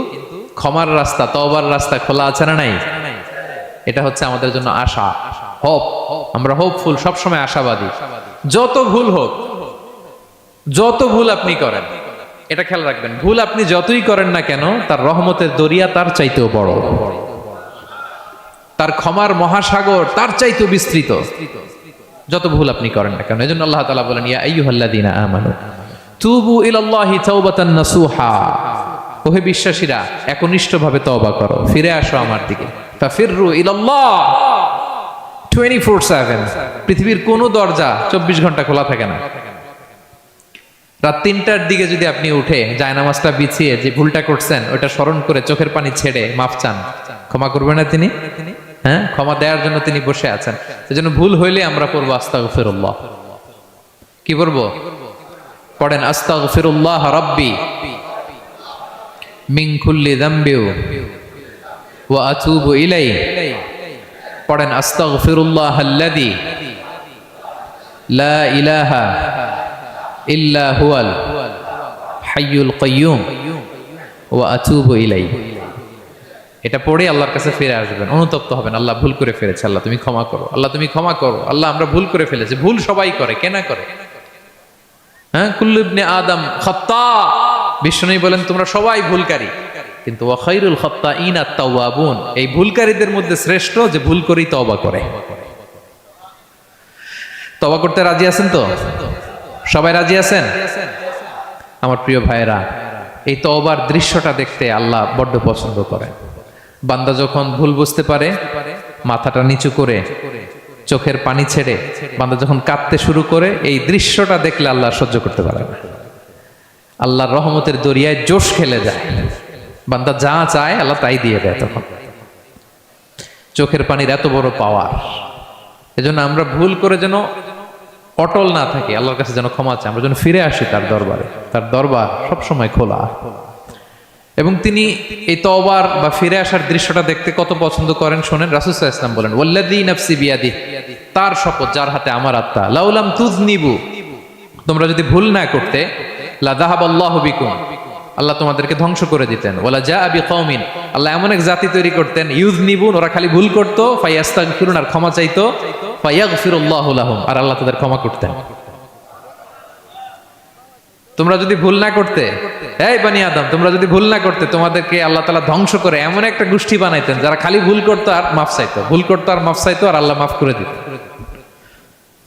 ক্ষমার রাস্তা, তওবার রাস্তা খোলা আছে না নাই? এটা হচ্ছে আমাদের জন্য আশা, হোপ। আমরা হোপফুল, সবসময় আশাবাদী। যত ভুল হোক, যত ভুল আপনি করেন, এটা খেয়াল রাখবেন, ভুল আপনি যতই করেন না কেন, তার রহমতের দরিয়া তার চাইতেও বড়, তার ক্ষমার মহাসাগর তার চাইতেও বিস্তৃত, যত ভুল আপনি করেন না কেন। এজন্য আল্লাহ তাআলা বলেন, ইয়া আইয়ুহাল্লাযীনা আমানু তুবু ইলাল্লাহি তাওবাতান নাসুহা, ওহে বিশ্বাসীরা একনিষ্ঠভাবে তওবা করো, ফিরে আসো আমার দিকে। ফাফিররু ইলাল্লাহ 24/7, পৃথিবীর কোনো দরজা 24 ঘন্টা খোলা থাকে না। রাত 3টার দিকে যদি আপনি উঠে জায়নামাজটা বিছিয়ে যে ভুলটা করছেন ওটা স্মরণ করে চোখের পানি ছেড়ে মাফ চান, ক্ষমা করবেন না তিনি? হ্যাঁ, ক্ষমা দেওয়ার জন্য তিনি বসে আছেন। এজন্য ভুল হইলে আমরা পড়বো আস্তাগফিরুল্লাহ। কি পড়বো? পড়েন আস্তাগফিরুল্লাহ রাব্বি মিন কুল্লি যামবি ওয়া আতুবু ইলাইহি। পড়েন আস্তাগফিরুল্লাহাল্লাযী লা ইলাহা ইল্লা হুয়াল হাইয়ুল কাইয়্যুম ওয়া আতুবু ইলাইহি। এটা পড়ে আল্লাহর কাছে ফিরে আসবেন, অনুতপ্ত হবেন, আল্লাহ ভুল করে ফেলেছে, আল্লাহ তুমি ক্ষমা করো, আল্লাহ তুমি ক্ষমা করো, আল্লাহ আমরা ভুল করে ফেলেছি। ভুল সবাই করে, কে না করে? হ্যাঁ, কুল্লু ইবনে আদম খাত্তা, বিষ্ণু বলেন তোমরা সবাই ভুলকারী, কিন্তু ওয়া খায়রুল খাত্তাইন আত-তাওয়াবুন, এই ভুলকারীদের মধ্যে শ্রেষ্ঠ যে ভুল করেই তওবা করে। তওবা করতে রাজি আছেন তো? সবাই রাজি আছেন? আমার প্রিয় ভাইরা, এই তওবার দৃশ্যটা দেখতে আল্লাহ বড্ড পছন্দ করেন। বান্দা যখন ভুল বুঝতে পারে, মাথাটা নিচু করে চোখের পানি ছেড়ে বান্দা যখন কাঁদতে শুরু করে, এই দৃশ্যটা দেখলে আল্লাহ সহ্য করতে পারে না। আল্লাহর রহমতের দরিয়ায় জোশ খেলে যায়, বান্দা যা চায় আল্লাহ তাই দিয়ে দেয়। তখন চোখের পানির এত বড় পাওয়ার। এজন্য আমরা ভুল করে যেন অটল না থাকি, আল্লাহর কাছে যেন ক্ষমা চাই, আমরা যেন ফিরে আসি তার দরবারে। তার দরবার সবসময় খোলা। এবং তিনি এই তওবার বা ফিরে আসার দৃশ্যটা দেখতে কত পছন্দ করেন শোনেন। রাসূল সাল্লাল্লাহু আলাইহি ওয়াসাল্লাম বলেন, ওয়াল্লাযী নাফসি বিয়াদিহি, তার শপথ যার হাতে আমার আত্মা, লাউলাম তুযনিবু, তোমরা যদি ভুল না করতে, লা যাহাবাল্লাহু বিকুম, আল্লাহ তোমাদেরকে ধ্বংস করে দিতেন। ওয়ালা জাআ বিকওমিন, আল্লাহ এমন এক জাতি তৈরি করতেন, ইউযনিবুন, ওরা খালি ভুল করত, ফায়াস্তাগফিরুন, আর ক্ষমা চাইতো, ফায়াগফিরুল্লাহু লাহুম, আর আল্লাহ তাদের ক্ষমা করতেন। তোমরা যদি ভুল না করতে, এই বনি আদম, তোমরা যদি ভুল না করতে, তোমাদেরকে আল্লাহ তাআলা ধ্বংস করে এমন একটা গোষ্ঠী বানাইতেন যারা খালি ভুল করতো আর মাফ চাইতো, ভুল করতো আর মাফ চাইতো, আর আল্লাহ মাফ করে দিত।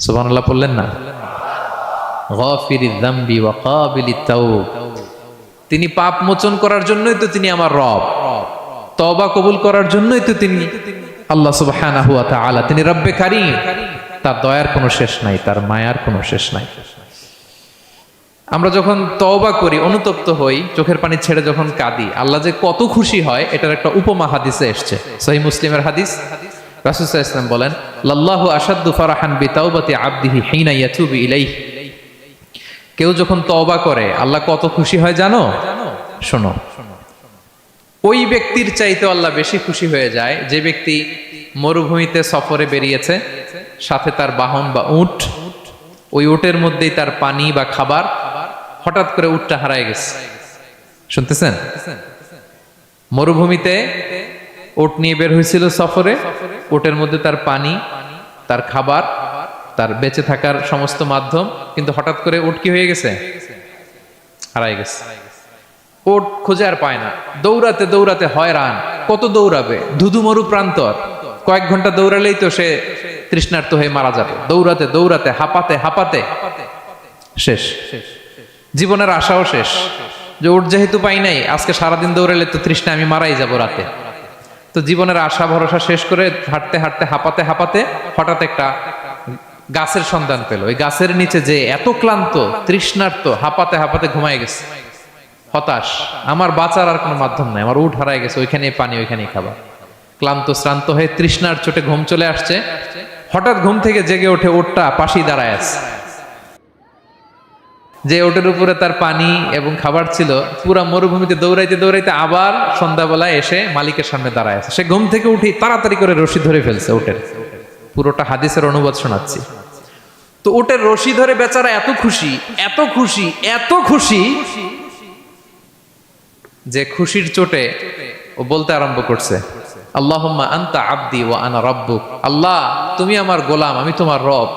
সুবহানাল্লাহ পড়লেন না? গাফিরিয যামবি ওয়া কাবিলিত তাওব, তিনি পাপ মোচন করার জন্যই তো তিনি আমার রব, তওবা কবুল করার জন্যই তো তিনি আল্লাহ সুবহানাহু ওয়া তাআলা, তিনি রব্বে কারীম। তার দয়ার কোনো শেষ নাই, তার মায়ার কোনো শেষ নাই। আমরা যখন তওবা করি, অনুতপ্ত হই, চোখের পানি ছেড়ে যখন কাঁদি, আল্লাহ যে কত খুশি হয় এটার একটা উপমা হাদিসে এসেছে, সহিহ মুসলিমের হাদিস। রাসূল সাল্লাল্লাহু আলাইহি ওয়াসাল্লাম বলেন, লাল্লাহু আশাদ্দু ফারাহান বিতাওবাতি আবদিহি হিনা ইয়াতুবু ইলাইহি, কেউ যখন তওবা করে আল্লাহ কত খুশি হয় জানো? শোনো, ওই ব্যক্তির চাইতে আল্লাহ বেশি খুশি হয়ে যায় যে ব্যক্তি মরুভূমিতে সফরে বেরিয়েছে, সাথে তার বাহন বা উট, ওই উটের মধ্যেই তার পানি বা খাবার, হঠাৎ করে উটটা হারায় গেছে। শুনতেছেন? মরুভূমিতে উট নিয়ে বের হয়েছিল সফরে, উটের মধ্যে তার পানি, তার খাবার, তার বেঁচে থাকার সমস্ত মাধ্যম, কিন্তু হঠাৎ করে উট কি হয়ে গেছে? হারায় গেছে। উট খুঁজে আর পায় না, দৌড়াতে দৌড়াতে হয়রান। কত দৌড়াবে? ধুধু মরু প্রান্তর, কয়েক ঘন্টা দৌড়ালেই তো সে তৃষ্ণার্ত হয়ে মারা যাবে। দৌড়াতে দৌড়াতে হাঁপাতে হাঁপাতে শেষ, জীবনের আশাও শেষ, যে উট যেহেতু পাই নাই, আজকে সারাদিন দৌড়ালে তো তৃষ্ণা আমি মারাই যাব রাতে। তো জীবনের আশা ভরসা শেষ করে হাঁটতে হাঁটতে হাঁপাতে হাঁপাতে হঠাৎ একটা গাছের সন্ধান পেল। ওই গাছের নিচে যে এত ক্লান্ত, তৃষ্ণার্ত, হাঁপাতে হাঁপাতে ঘুমায় গেছে, হতাশ, আমার বাঁচার আর কোনো মাধ্যম নাই, আমার উট হারায় গেছে, ওইখানেই পানি, ওইখানেই খাবার। ক্লান্ত শ্রান্ত হয়ে তৃষ্ণার চোটে ঘুম চলে আসছে। হঠাৎ ঘুম থেকে জেগে ওঠে, উটটা পাশেই দাঁড়ায় আছে। যে ওটের উপরে তার পানি এবং খাবার ছিল, পুরা মরুভূমিতে দৌড়াইতে দৌড়াইতে আবার সন্ধ্যাবেলায় এসে মালিকের সামনে দাঁড়ায় আছে। সে ঘুম থেকে উঠি তাড়াতাড়ি করে রশি ধরে ফেলছে উটের, পুরোটা হাদিসের অনুবাদ শোনাচ্ছি। তো উটের রশি ধরে বেচারা এত খুশি, এত খুশি, এত খুশি যে খুশির চোটে ও বলতে আরম্ভ করছে, আল্লাহুম্মা আনতা আবদি ওয়া আনা রাব্বুক। আল্লাহ, তুমি আমার গোলাম, আমি তোমার রব।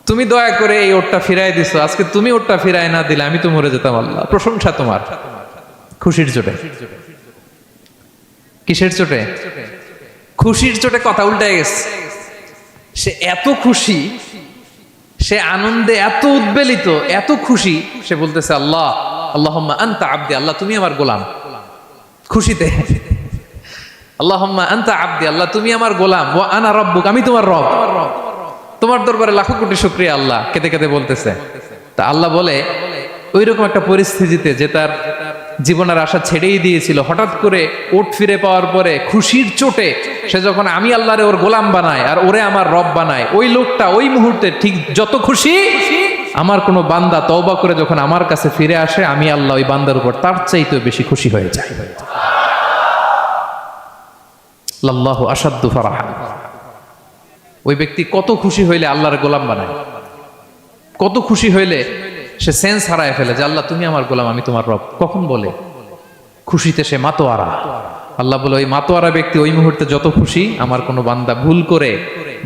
তুমি দয়া করে এই ওটটা ফিরাই দিছো, আজকে তুমি ওটটা ফিরাই না দিলে আমি তো মরে যেতাম। আল্লাহ, প্রশংসা তোমার। খুশির চোটে। কিসের চোটে? খুশির চোটে কথা উল্টে গেছে। সে এত খুশি, সে আনন্দে এত উদ্বেলিত, এত খুশি, সে বলতেছে আল্লাহ, আল্লাহুম্মা আনতা আবদি, আল্লাহ তুমি আমার গোলাম। খুশিতে আল্লাহুম্মা আনতা আবদি, আল্লাহ তুমি আমার গোলাম, ওয়া আনা রাব্বুক, আমি তোমার রব। তোমার দরবারে লাখো কোটি শুকরিয়া। আল্লাহ কেঁদে কেঁদে বলতেছে। তা আল্লাহ বলে, ওইরকম একটা পরিস্থিতিতে যে তার জীবনের আশা ছেড়েই দিয়েছিল, হঠাৎ করে ওট ফিরে পাওয়ার পরে খুশির চোটে সে যখন আমি আল্লাহরে ওর গোলাম বানায় আর ওরে আমার রব বানায়, ওই লোকটা ওই মুহূর্তে ঠিক যত খুশি, আমার কোনো বান্দা তওবা করে যখন আমার কাছে ফিরে আসে, আমি আল্লাহ ওই বান্দার উপর তার চাইতেও বেশি খুশি হয়ে যায়। আল্লাহু আশাদ্দু ফারাহা। ওই ব্যক্তি কত খুশি হইলে আল্লাহর গোলাম বানায়, কত খুশি হইলে সে সেন্স হারায় ফেলে যে আল্লাহ তুমি আমার গোলাম, আমি তোমার রব। কখন বলে? খুশিতে সে মাতোয়ারা। আল্লাহ বলে, ওই মাতোয়ারা ব্যক্তি ওই মুহূর্তে যত খুশি, আমার কোনো বান্দা ভুল করে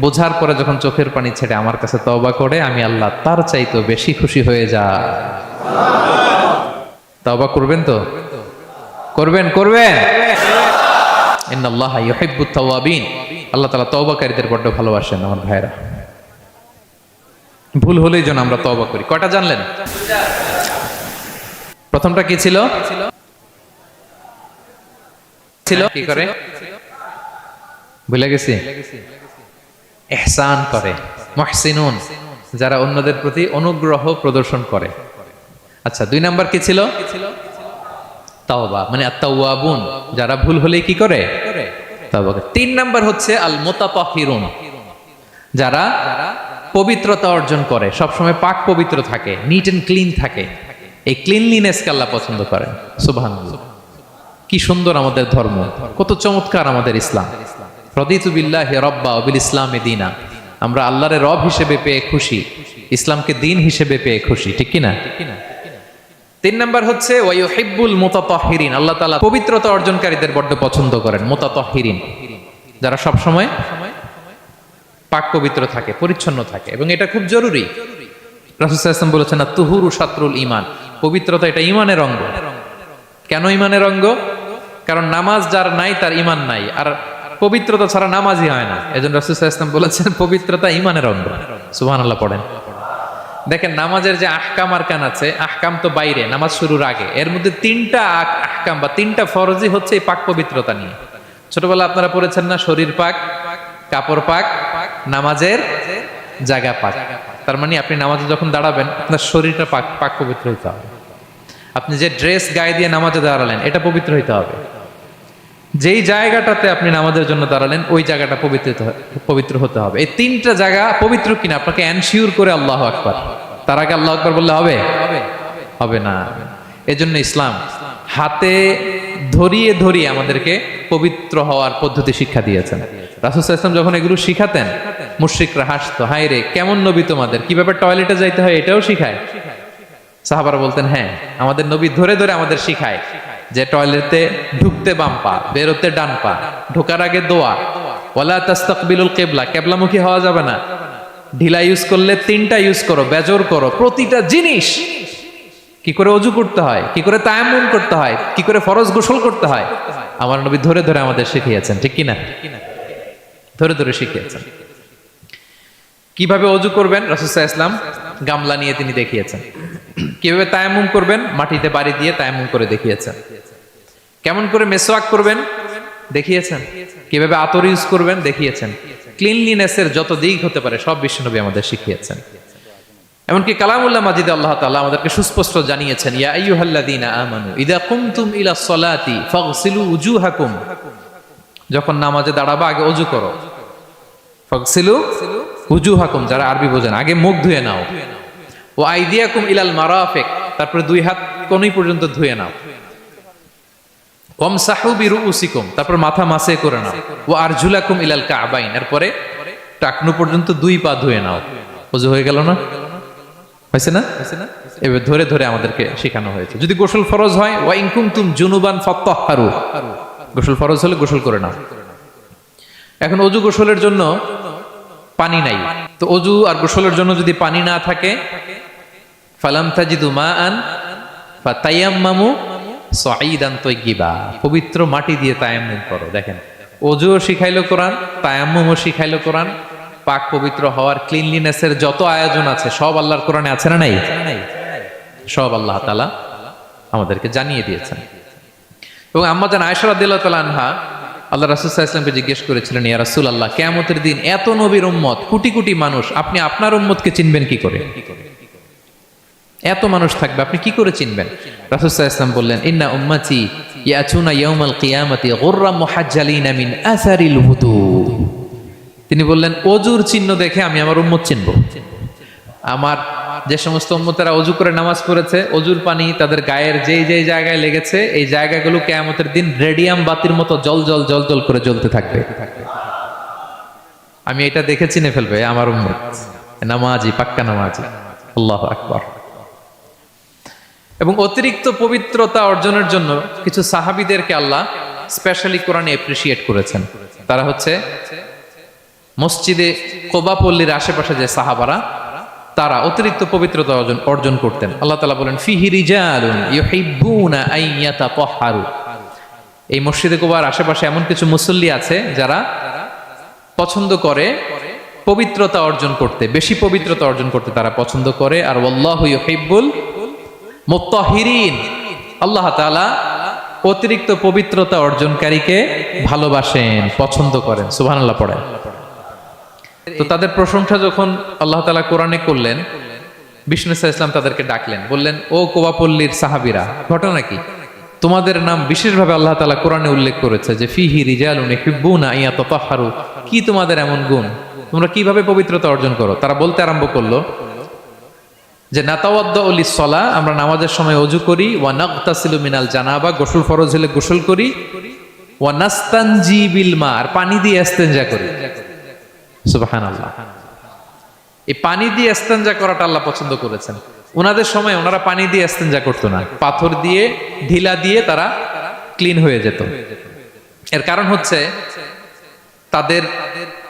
বোঝার পরে যখন চোখের পানি ছেড়ে আমার কাছে তওবা করে, আমি আল্লাহ তার চাইতেও বেশি খুশি হয়ে যায়। তওবা করবেন তো? করবেন? করবেন? ইন্নাল্লাহা ইউহিব্বুত তাওয়াবিন। আল্লাহ তাআলা তওবাকারীদের বড্ড ভালোবাসেন। আমার ভাইরা, ভুল হলেই যেন আমরা তওবা করি। কয়টা জানলেন? প্রথমটা কি ছিল? কি করে? ভুলে গেছি। ইহসান করে, মুহসিনুন, যারা অন্যদের প্রতি অনুগ্রহ প্রদর্শন করে। আচ্ছা, 2 নাম্বার কি ছিল? তাওবা, মানে আত-তাওয়াবুন, যারা ভুল হলেই কি করে? তাওবা করে। 3 নাম্বার হচ্ছে আল মুতাতাহহিরুন, যারা পবিত্রতা অর্জন করে, সবসময় পাক পবিত্র থাকে, নিট এন্ড ক্লিন থাকে। এই ক্লিনলিনেসকে আল্লাহ পছন্দ করেন। সুবহানাল্লাহ, কি সুন্দর আমাদের ধর্ম, কত চমৎকার আমাদের ইসলাম। রাদিতু বিল্লাহি রাব্বা ওয়া বিল ইসলামি দীনা। আমরা আল্লাহর রব হিসেবে পেয়ে খুশি, ইসলামকে দিন হিসেবে পেয়ে খুশি, ঠিক কি না? 3 নাম্বার হচ্ছে ওয়া ইউহিব্বুল মুতাতাহহিরিন। আল্লাহ তাআলা পবিত্রতা অর্জনকারীদের বড্ড পছন্দ করেন। মুতাতাহহিরিন, যারা সব সময় পাক পবিত্র থাকে, পরিচ্ছন্ন থাকে, এবং এটা খুব জরুরি। রাসূল সাল্লাল্লাহু আলাইহি ওয়াসাল্লাম বলেছেন, আত-তুহুরু শাতরুল ঈমান। পবিত্রতা এটা ঈমানের অঙ্গ। কেন ঈমানের অঙ্গ? কারণ নামাজ যার নাই তার ঈমান নাই, আর পবিত্রতা ছাড়া নামাজই হয় না। এজন্য রাসূল সাল্লাল্লাহু আলাইহি ওয়াসাল্লাম বলেছেন পবিত্রতা ঈমানের অঙ্গ। সুবহানাল্লাহ পড়েন। দেখেন, নামাজের যে আহকাম আরকান আছে, আহকাম তো বাইরে, নামাজ শুরুর আগে। এর মধ্যে 3টা আহকাম বা 3টা ফরজই হচ্ছে এই পাক পবিত্রতা নিয়ে। ছোটবেলা আপনারা পড়েছেন না, শরীর পাক, কাপড় পাক, নামাজের জায়গা পাক। তার মানে আপনি নামাজে যখন দাঁড়াবেন, আপনার শরীরটা পাক পাক পবিত্র হইতে হবে। আপনি যে ড্রেস গায়ে দিয়ে নামাজে দাঁড়ালেন, এটা পবিত্র হইতে হবে। যেই জায়গাটাতে আপনি নামাজের জন্য দাঁড়ালেন, ওই জায়গাটা পবিত্র হতে হবে। এই 3টা জায়গা পবিত্র কিনা আপনাকে এনশিওর করে আল্লাহু আকবার, তার আগে আল্লাহু আকবার বললে হবে? হবে না। এজন্য ইসলাম হাতে ধরিয়ে ধরিয়ে আমাদেরকে পবিত্র হওয়ার পদ্ধতি শিক্ষা দিয়েছেন। রাসূল সাল্লাল্লাহু আলাইহি ওয়াসাল্লাম যখন এগুলো শিখাতেন, মুশরিকরা হাসতো, হায় রে কেমন নবী তোমাদের, কিভাবে টয়লেটে যাইতে হয় এটাও শিখায়। সাহাবারা বলতেন, হ্যাঁ, আমাদের নবী ধরে ধরে আমাদের শিখায় যে টয়লেটে ঢুকতে বাম পা, বেরোতে ডান পা, ঢোকার আগে দোয়া, ওয়ালা তাস্তাকবিলুল কিবলা, কিবলামুখী হওয়া যাবে না, ঢিলা ইউজ করলে 3টা ইউজ করো, বেজর করো, প্রতিটা জিনিস, কি করে ওযু করতে হয়, কি করে তায়াম্মুম করতে হয়, কি করে ফরজ গোসল করতে হয়, আমার নবী ধরে ধরে আমাদের শিখিয়েছেন, ঠিক কি না? ধরে ধরে শিখিয়েছেন। কিভাবে ওযু করবেন, রাসূল সাল্লাল্লাহু আলাইহি ওয়াসাল্লাম গামলা নিয়ে তিনি দেখিয়েছেন। কিভাবে তায়াম্মুম করবেন, মাটিতে বাড়ি দিয়ে তায়াম্মুম করে দেখিয়েছেন। কেমন করে মেসওয়াক করবেন দেখিয়েছেন। কিভাবে আতর ইউজ করবেন দেখিয়েছেন। ক্লিনলিনেসের যত দিক হতে পারে সব বিশ্বনবী আমাদের শিখিয়েছেন। এমনকি কালামুল্লাহ মাজিদে আল্লাহ তাআলা আমাদেরকে সুস্পষ্ট জানিয়েছেন, ইয়া আইয়ুহাল্লাযীনা আমানু ইযা কুমতুম ইলাস সালাতি ফাগসিলু উজুহাকুম। যখন নামাজে দাঁড়াবা আগে ওযু করো। ফাগসিলু উজুহাকুম, যারা আরবি বোঝেন, আগে মুখ ধুয়ে নাও। ওয়া আইদিয়াকুম ইলাল মারাফিক, তারপরে 2 হাত কোণী পর্যন্ত ধুয়ে নাও। ওয়ামসাহু বিরুউসিকুম, তারপর মাথা মাসে করে নাও। ওয়া আরজুলাকুম ইলাল কাবাইন, এরপরে টাকনু পর্যন্ত 2 পা ধুয়ে নাও, ওযু হয়ে গেল না? হয়েছে না? এবার ধরে ধরে আমাদেরকে শেখানো হয়েছে। যদি গোসল ফরজ হয়, ওয়া ইন কুনতুম জুনুবান ফাত্তাহহারু, গোসল ফরজ হলে গোসল করে নাও। এখন অজু গোসলের জন্য পানি নাই, তো অজু আর গোসলের জন্য যদি পানি না থাকে, ফালাম তাজিদু মাআন ফাতায়াম্মামু সাঈদান তাইয়্যিবা, পবিত্র মাটি দিয়ে তায়াম্মুম করো। দেখেন, অজুও শিখাইলো কোরআন, তায়াম্মুমও শিখাইলো কোরআন। পাক পবিত্র হওয়ার, ক্লিনলিনেসের যত আয়োজন আছে সব আল্লাহর কোরআনে আছে না নাই? সব আল্লাহ তাআলা আমাদেরকে জানিয়ে দিয়েছেন। এবং আম্মা জান আয়েশা রাদিয়াল্লাহু তাআলা আনহা আল্লাহ রাসূল সাল্লাল্লাহু আলাইহি ওয়াসাল্লামকে জিজ্ঞেস করেছিলেন, ইয়া রাসূলুল্লাহ, কিয়ামতের দিন এত নবীর উম্মত, কোটি কোটি মানুষ, আপনি আপনার উম্মতকে চিনবেন কি করে? এত মানুষ থাকবে, আপনি কি করে চিনবেন? রাসূল সাল্লাল্লাহু আলাইহি ওয়াসাল্লাম বললেন, ইন্না উম্মতি ইয়াতুনা ইয়াউমাল কিয়ামাতি গুররাম মুহাজ্জালিনা মিন আসারিল wudu। তিনি বললেন, অজুর চিহ্ন দেখে আমি আমার উম্মত চিনব। আমার যে সমস্ত উম্মতেরা অজু করে নামাজ পড়েছে, অজুর পানি তাদের গায়ের যেই যেই জায়গায় লেগেছে, এই জায়গাগুলো কিয়ামতের দিন রেডিয়াম বাতির মতো জল জল জল জল করে জ্বলতে থাকবে। আমি এটা দেখে চিনে ফেলবে আমার উম্মত, নামাজি, পাক্কা নামাজি। আল্লাহু আকবার। এবং অতিরিক্ত পবিত্রতা অর্জনের জন্য কিছু সাহাবীদেরকে আল্লাহ স্পেশালি কোরআনে অ্যাপ্রিশিয়েট করেছেন। তারা হচ্ছে মসজিদে কোবা পল্লীর আশেপাশে যে সাহাবারা, তারা অতিরিক্ত পবিত্রতা অর্জন করতেন। আল্লাহ তাআলা বলেন, ফিহি রিজালুন ইউহিব্বুনা আন ইয়াতাতাহহারু। এই মসজিদে কোবার আশেপাশে এমন কিছু মুসল্লি আছে যারা পছন্দ করে পবিত্রতা অর্জন করতে, বেশি পবিত্রতা অর্জন করতে তারা পছন্দ করে। আর ওয়াল্লাহু ইউহিব্বুল মুত্তাহিরিন, আল্লাহ তাআলা অতিরিক্ত পবিত্রতা অর্জনকারীকে ভালোবাসেন, পছন্দ করেন। সুবহানাল্লাহ পড়েন। তো তাদের প্রশংসা যখন আল্লাহ তাআলা কোরআনে করলেন, বিষ্ণু সাল্লাল্লাহু আলাইহি ওয়াসাল্লাম তাদেরকে ডাকলেন, বললেন, ও কোবাপল্লীর সাহাবীরা, ঘটনা কি? তোমাদের নাম বিশেষভাবে আল্লাহ তাআলা কোরআনে উল্লেখ করেছে যে ফিহি রিজালুন ইউহিব্বুনা আন ইয়াতাতাহহারু। কি তোমাদের এমন গুণ? তোমরা কিভাবে পবিত্রতা অর্জন করো? তারা বলতে আরম্ভ করলো যে নাতাওয়াদ্দাউ লিস-সালাহ, আমরা নামাজের সময় ওযু করি, ওয়া নাগতাসিলু মিনাল জানাবা, গোসল ফরজ হলে গোসল করি, ওয়া নাস্তানজি বিল মা, আর পানি দিয়ে ইস্তেনজা করি। সুবহানাল্লাহ। এই পানি দিয়ে ইস্তেনজা করাটা আল্লাহ পছন্দ করেছেন। ওনাদের সময় ওনারা পানি দিয়ে ইস্তেনজা করতো না, পাথর দিয়ে, ঢিলা দিয়ে তারা ক্লিন হয়ে যেত। এর কারণ হচ্ছে তাদের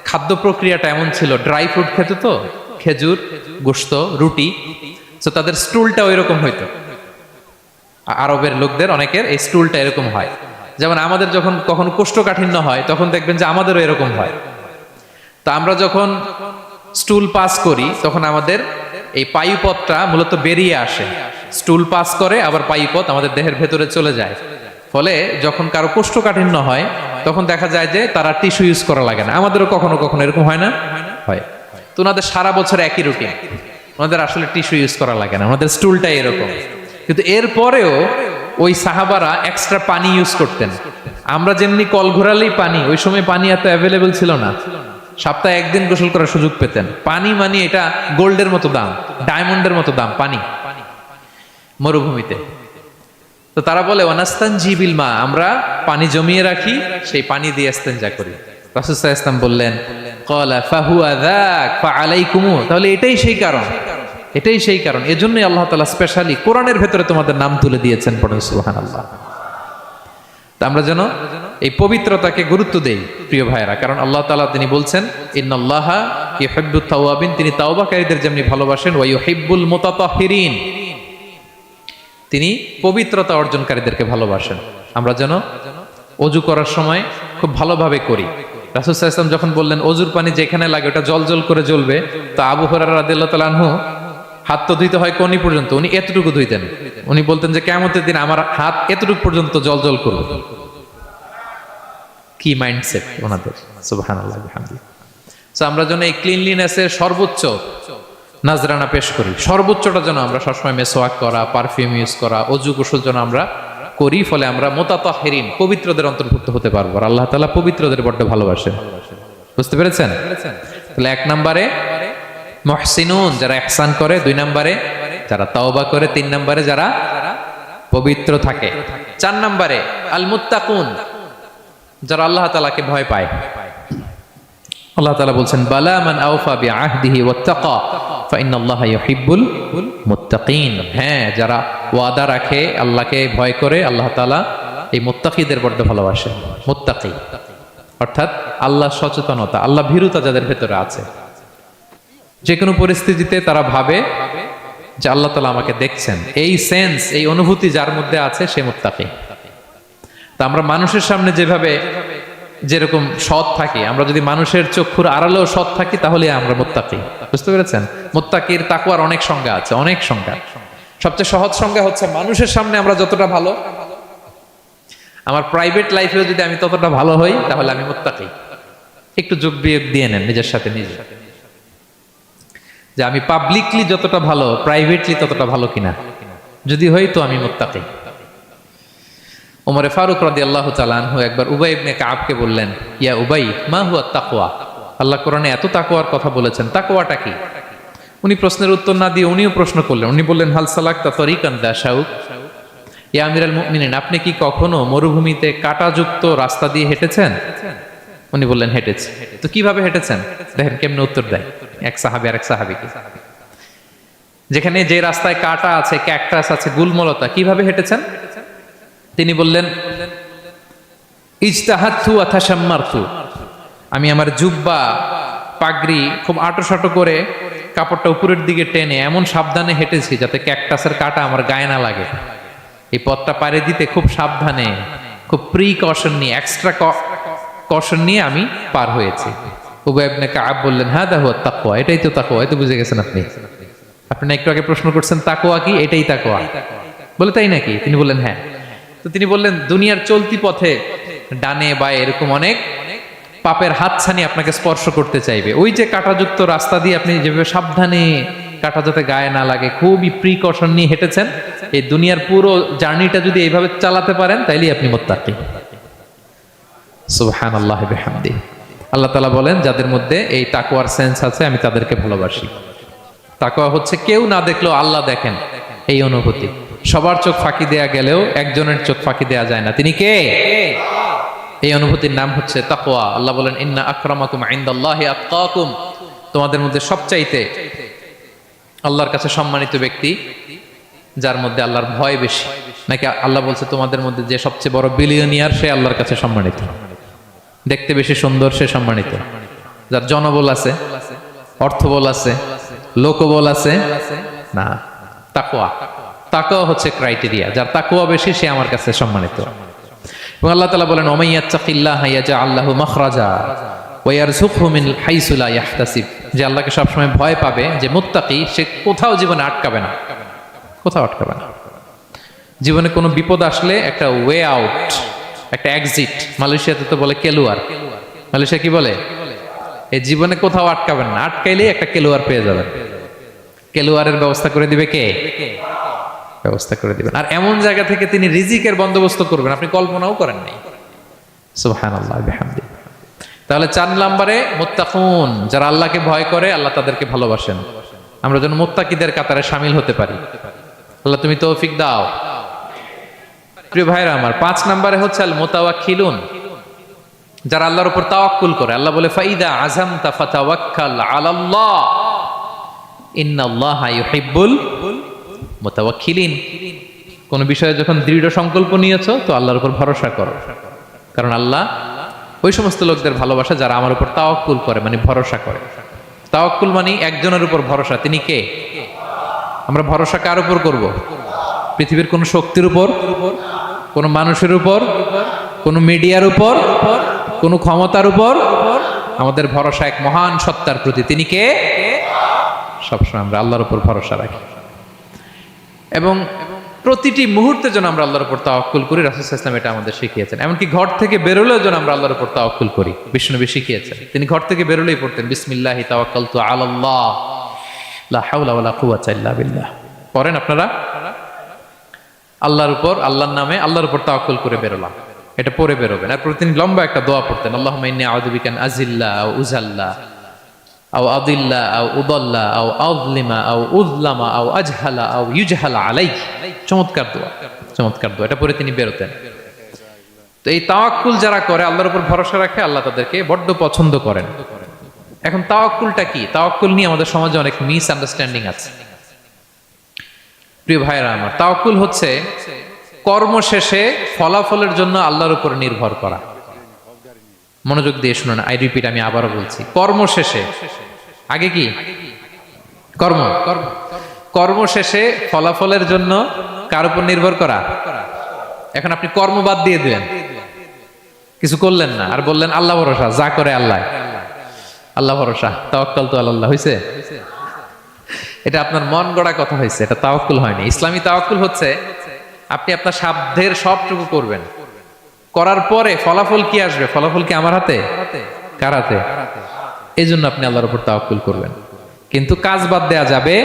খাদ্য প্রক্রিয়াটা এমন ছিল, ড্রাই ফ্রুট খেত তো, খেজুর, গোশত, রুটি, তো তাদের স্টুলটা ওই রকম হইতো। আরবের লোকদের অনেকের এই স্টুলটা এরকম হয়। যেমন আমাদের যখন কখনো কোষ্ঠকাঠিন্য হয়, তখন দেখবেন যে আমাদেরও এরকম হয়। তা আমরা যখন স্টুল পাস করি, তখন আমাদের এই পায়ুপথটা মূলত বেরিয়ে আসে, স্টুল পাস করে আবার পায়ুপথ আমাদের দেহের ভেতরে চলে যায়। ফলে যখন কারো কোষ্ঠকাঠিন্য হয়, তখন দেখা যায় যে তারা টিস্যু ইউজ করা লাগে না। আমাদেরও কখনো কখনো এরকম হয় না? হয়। তো ওনাদের সারা বছর একই রুটিন, ওনাদের আসলে টিস্যু ইউজ করা লাগে না, ওনাদের স্টুলটাই এরকম। কিন্তু এরপরেও ওই সাহাবারা এক্সট্রা পানি ইউজ করতেন। আমরা যেমনি কল ঘোরালেই পানি, ওই সময় পানি এত অ্যাভেলেবল ছিল না, সপ্তাহে একদিন গোসল করার সুযোগ পেতেন। পানি মানে এটা গোল্ডের মতো দাম, ডায়মন্ডের মতো দাম পানি মরুভূমিতে। তো তারা বলে, ওয়ানাস্তানজি বিল মা, আমরা পানি জমিয়ে রাখি, সেই পানি দিয়ে ইস্তেনজা করি। রাসূল সাল্লাল্লাহু আলাইহি ওয়াসাল্লাম বললেন, ক্বালা ফাহুয়া যাক ফাআলাইকুমু, তাহলে এটাই সেই কারণ, এটাই সেই কারণ। এজন্যই আল্লাহ তাআলা স্পেশালি কোরআনের ভেতরে তোমাদের নাম তুলে দিয়েছেন। পড়ুন সুবহানাল্লাহ। তা আমরা যেন এই পবিত্রতাকে গুরুত্ব দেই প্রিয় ভাইয়েরা, কারণ আল্লাহ তাআলা তিনি বলছেন, ইন্নাল্লাহা ইউহিব্বুত তাওয়াবিন, তিনি তাওবাকারীদের যেমনি ভালোবাসেন, ওয়া ইউহিব্বুল মুতাতাহহিরিন, তিনি পবিত্রতা অর্জনকারীদেরকে ভালোবাসেন। আমরা যেন ওযু করার সময় খুব ভালোভাবে করি। রাসূল সাল্লাল্লাহু আলাইহি ওয়াসাল্লাম যখন বললেন অজুর পানি যেখানে লাগে ওটা জল জল করে জ্বলবে, তো আবু হুরায়রা রাদিয়াল্লাহু তাআলা আনহু হাত তো ধুইতে হয় কোনি পর্যন্ত, উনি এতটুকু ধুইতেন। উনি বলতেন যে কিয়ামতের দিন আমার হাত এতটুকু পর্যন্ত জল জল করবে। কি মাইন্ডসেট ওনাদের, সুবহানাল্লাহ বিহামদিহি। সো আমরা যেন এই ক্লিনলিনেসের সর্বোচ্চ নাজরানা পেশ করি, সর্বোচ্চটা যেন আমরা সবসময় মেসওয়াক করা, পারফিউম ইউজ করা, অজু গোসল যেন আমরা করি। ফলে আমরা মুতাতাহহিরিন, পবিত্রদের অন্তর্ভুক্ত হতে পারবো। আর আল্লাহ তাআলা পবিত্রদের বড্ড ভালোবাসেন। বুঝতে পেরেছেন? তাহলে 1 নম্বরে মুহসিনুন, যারা ইহসান করে, 2 নম্বরে যারা তাওবা করে, 3 নম্বরে যারা পবিত্র থাকে, 4 নম্বরে আল মুত্তাকুন, যারা আল্লাহ তাআলাকে ভয় পায়। আল্লাহ তাআলা বলছেন বালা মান আওফা বিআহদিহি ওয়াত্তাকা ফাইন্নাল্লাহা ইউহিব্বুল মুত্তাকিন। হ্যাঁ, যারা ওয়াদা রাখে, আল্লাহকে ভয় করে, আল্লাহ তাআলা এই মুত্তাকিদের বড় ভালোবাসেন। মুত্তাকি অর্থাৎ আল্লাহ সচেতনতা, আল্লাহ ভীরুতা যাদের ভেতরে আছে, যে কোনো পরিস্থিতিতে তারা ভাবে যে আল্লাহ তাআলা আমাকে দেখছেন, এই সেন্স, এই অনুভূতি যার মধ্যে আছে সে মুত্তাকি। তা আমরা মানুষের সামনে যেভাবে যেরকম সৎ থাকি, আমরা যদি মানুষের চক্ষুর আড়ালেও সৎ থাকি তাহলে আমরা মুত্তাকি। বুঝতে পেরেছেন? মুত্তাকির তাকওয়ার অনেক সংজ্ঞা আছে, অনেক সংজ্ঞা। সবচেয়ে সহজ সংজ্ঞা হচ্ছে মানুষের সামনে আমরা যতটা ভালো, আমার প্রাইভেট লাইফেও যদি আমি ততটা ভালো হই তাহলে আমি মুত্তাকি। একটু যোগ বিয়োগ দিয়ে নেন নিজের সাথে নিজে, যে আমি পাবলিকলি যতটা ভালো প্রাইভেটলি ততটা ভালো কিনা। যদি হই তো আমি মুত্তাকি। ওমরে ফারুক রাদিয়াল্লাহু তাআলা আনহু একবার উবাই ইবনে কাবকে বললেন, ইয়া উবাই মা হুয়া তাকওয়া? আল্লাহ কোরআনে এত তাকওয়ার কথা বলেছেন, তাকওয়াটা কি? উনি প্রশ্নের উত্তর না দিয়ে উনিও প্রশ্ন করলেন। উনি বললেন, হাল সালাকতা তরিকান দা শাউক? ইয়া আমিরাল মুমিনিন, আপনি কি কখনো মরুভূমিতে কাঁটাযুক্ত রাস্তা দিয়ে হেঁটেছেন? উনি বললেন, হেঁটেছি। তো কিভাবে হেঁটেছেন? দেখেন কেমনে উত্তর দেয় এক সাহাবী আরেক সাহাবীকে। যেখানে যে রাস্তায় কাঁটা আছে, ক্যাকটাস আছে, গুলমলতা, কিভাবে হেঁটেছেন? তিনি বললেন, ইজতাহাদতু ওয়া তাশাম্মারতু, আমি আমার জুব্বা পাগড়ি খুব আঁটোসাঁটো করে কাপড়টা উপরের দিকে টেনে এমন সাবধানে হেঁটেছি যাতে ক্যাকটাসের কাঁটা আমার গায়ে না লাগে। এই পথটা পাড়ি দিতে খুব সাবধানে, খুব প্রিকশন নিয়ে, এক্সট্রা কশন নিয়ে আমি পার হয়েছি। উবাই ইবনে কাব বললেন, হাদা হুয়া তাকওয়া, এটাই তো তাকওয়া। এই তো বুঝে গেছেন আপনি। আপনি একটু আগে প্রশ্ন করছেন তাকওয়া কি, এটাই তাকওয়া। বলে তাই নাকি? তিনি বললেন হ্যাঁ। তো তিনি বললেন, দুনিয়ার চলতি পথে ডানে বায়ে এরকম অনেক পাপের হাতছানি আপনাকে স্পর্শ করতে চাইবে। ওই যে কাঁটাযুক্ত রাস্তা দিয়ে আপনি যেভাবে সাবধানে, কাঁটা যাতে গায়ে না লাগে, খুবই প্রিকশন নিয়ে হেঁটেছেন, এই দুনিয়ার পুরো জার্নিটা যদি এইভাবে চালাতে পারেন তাইলেই আপনি মুত্তাকি। সুবহানাল্লাহি ওয়া বিহামদিহি। আল্লাহ তাআলা বলেন, যাদের মধ্যে এই তাকওয়ার সেন্স আছে আমি তাদেরকে ভালোবাসি। তাকওয়া হচ্ছে কেউ না দেখলেও আল্লাহ দেখেন, এই অনুভূতি। সবার চোখ ফাঁকি দেয়া গেলেও একজনের চোখ ফাঁকি দেয়া যায় না। তিনি কে? এই অনুভূতির নাম হচ্ছে তাকওয়া। আল্লাহ বলেন, ইন্না আকরামাকুম ইনদাল্লাহি আতকাকুম, তোমাদের মধ্যে সবচাইতে আল্লাহর কাছে সম্মানিত ব্যক্তি যার মধ্যে আল্লাহর ভয় বেশি। নাকি আল্লাহ বলছে তোমাদের মধ্যে যে সবচেয়ে বড় বিলিয়নিয়ার সে আল্লাহর কাছে সম্মানিত, দেখতে বেশি সুন্দর সে সম্মানিত, যার জনবল আছে, অর্থবল আছে, লোকবল আছে না। তাকওয়া, তাকওয়া হচ্ছে ক্রাইটেরিয়া। যার তাকওয়া বেশি সে আমার কাছে সম্মানিত। এবং আল্লাহ তাআলা বলেন, ওমাইয়াত্তাকিল্লাহা ইয়াজআল লাহু মাখরাজা ওয়া ইয়ারযুকহু মিন হাইসু লা ইয়াহতাসিব, যে আল্লাহকে সবসময় ভয় পাবে, যে মুত্তাকি, সে কোথাও জীবনে আটকাবে না, কোথাও আটকাবে না। জীবনে কোনো বিপদ আসলে একটা ওয়ে আউট, একটা এক্সিট। মালয়েশিয়াতে তো বলে কেলুয়ার। মালয়েশিয়া কি বলে? এই জীবনে কোথাও আটকাবেন না, আটকাইলেই একটা কেলুয়ার পেয়ে যাবেন। কেলুয়ারের ব্যবস্থা করে দিবে কে? ব্যবস্থা করে দিবেন। আর এমন জায়গা থেকে তিনি রিজিকের বন্দোবস্ত করবেন আপনি কল্পনাও করেন নাই। সুবহানাল্লাহ বিহামদিহি। তাহলে 4 নম্বরে মুত্তাকুন, যারা আল্লাহকে ভয় করে আল্লাহ তাদেরকে ভালোবাসেন। আমরা যেন মুত্তাকিদের কাতারে শামিল হতে পারি। আল্লাহ তুমি তৌফিক দাও। প্রিয় ভাইরা আমার, 5 নম্বরে হচ্ছে আল মুতাওয়াক্কিলুন, যারা আল্লাহর উপর তাওয়াক্কুল করে। আল্লাহ বলে, ফাইদা আযামতা ফাতাওয়াক্কাল আলাল্লাহ ইন্নাল্লাহা ইউহিব্বুল মুতাওয়াক্কিলিন। কোন বিষয়ে যখন দৃঢ় সংকল্প নিয়েছো তো আল্লাহর উপর ভরসা করো, কারণ আল্লাহ ওই সমস্ত লোকদের ভালোবাসা যারা আমার উপর তাওয়াক্কুল করে, মানে ভরসা করে। তাওয়াক্কুল মানে একজনের উপর ভরসা। তিনি কে? আমরা ভরসা কার উপর করব? পৃথিবীর কোন শক্তির উপর, কোন মানুষের উপর, কোন মিডিয়ার উপর, কোন ক্ষমতার উপর? আমাদের ভরসা এক মহান সত্তার প্রতি। তিনি কে? সবসময় আমরা আল্লাহর উপর ভরসা রাখি এবং প্রতিটি মুহূর্তে যেন আমরা আল্লাহর উপর তাওয়াক্কুল করি। রাসূল সাল্লাল্লাহু আলাইহি ওয়াসাল্লাম এটা আমাদের শিখিয়েছেন। এমনকি ঘর থেকে বেরোলেও যেন আমরা আল্লাহর উপর তাওয়াক্কুল করি। বিশ্বনবী শিখিয়েছেন, তিনি ঘর থেকে বেরোলেই পড়তেন, বিসমিল্লাহি তাওয়াক্কালতু আলাল্লাহ লা হাওলা ওয়ালা কুওয়াতা ইল্লা বিল্লাহ। পড়েন আপনারা? আল্লাহর উপর, আল্লাহর নামে, আল্লাহর উপর তাওয়াক্কুল করে বেরোলাম, এটা পড়ে বেরোবেন। আর প্রতিদিন লম্বা একটা দোয়া পড়তেন, আল্লাহুম্মা ইন্নী আউযু বিকা আন আযিল্লা আও উযাল্লা আও আদিল্লা আও উদাল্লা আও আযলিমা আও উযলামা আও আজহালা আও ইউজহালা আলাই। চমৎকার দোয়া, চমৎকার দোয়া। এটা পরে তিনি বেরোতেন। তো এই তাওয়াক্কুল যারা করে, আল্লাহর উপর ভরসা রাখে, আল্লাহ তাদেরকে বড্ড পছন্দ করেন। এখন তাওয়াক্কুলটা কি? তাওয়াক্কুল নিয়ে আমাদের সমাজে অনেক মিস আন্ডারস্ট্যান্ডিং আছে। প্রিয় ভাইরা আমার, তাওয়াক্কুল হচ্ছে কর্ম শেষে ফলাফলের জন্য আল্লাহর উপর নির্ভর করা। মনোযোগ দিয়ে শুনুন, আই রিপিট, আমি আবারও বলছি, কর্ম শেষে আগে কি কর্ম, কর্ম শেষে ফলাফলের জন্য কার উপর নির্ভর করা। এখন আপনি কর্ম বাদ দিয়ে দিলেন, কিছু করলেন না, আর বললেন আল্লাহ ভরসা, যা করে আল্লাহ, আল্লাহ ভরসা, তাওয়াক্কাল তো আল্লাহ হয়েছে। এটা আপনার মন গড়া কথা হয়েছে, এটা তাওয়াক্কুল হয়নি। ইসলামী তাওয়াক্কুল হচ্ছে আপনি আপনার সাধ্যের সবটুকু করবেন, করার পরে ফলাফল কি আসবে, ফলাফল কি আমার হাতে, কার হাতে? এই জন্য আপনি আল্লাহর উপর তাওয়াক্কুল করবেন। কিন্তু কাজ বাদ দেয়া যাবে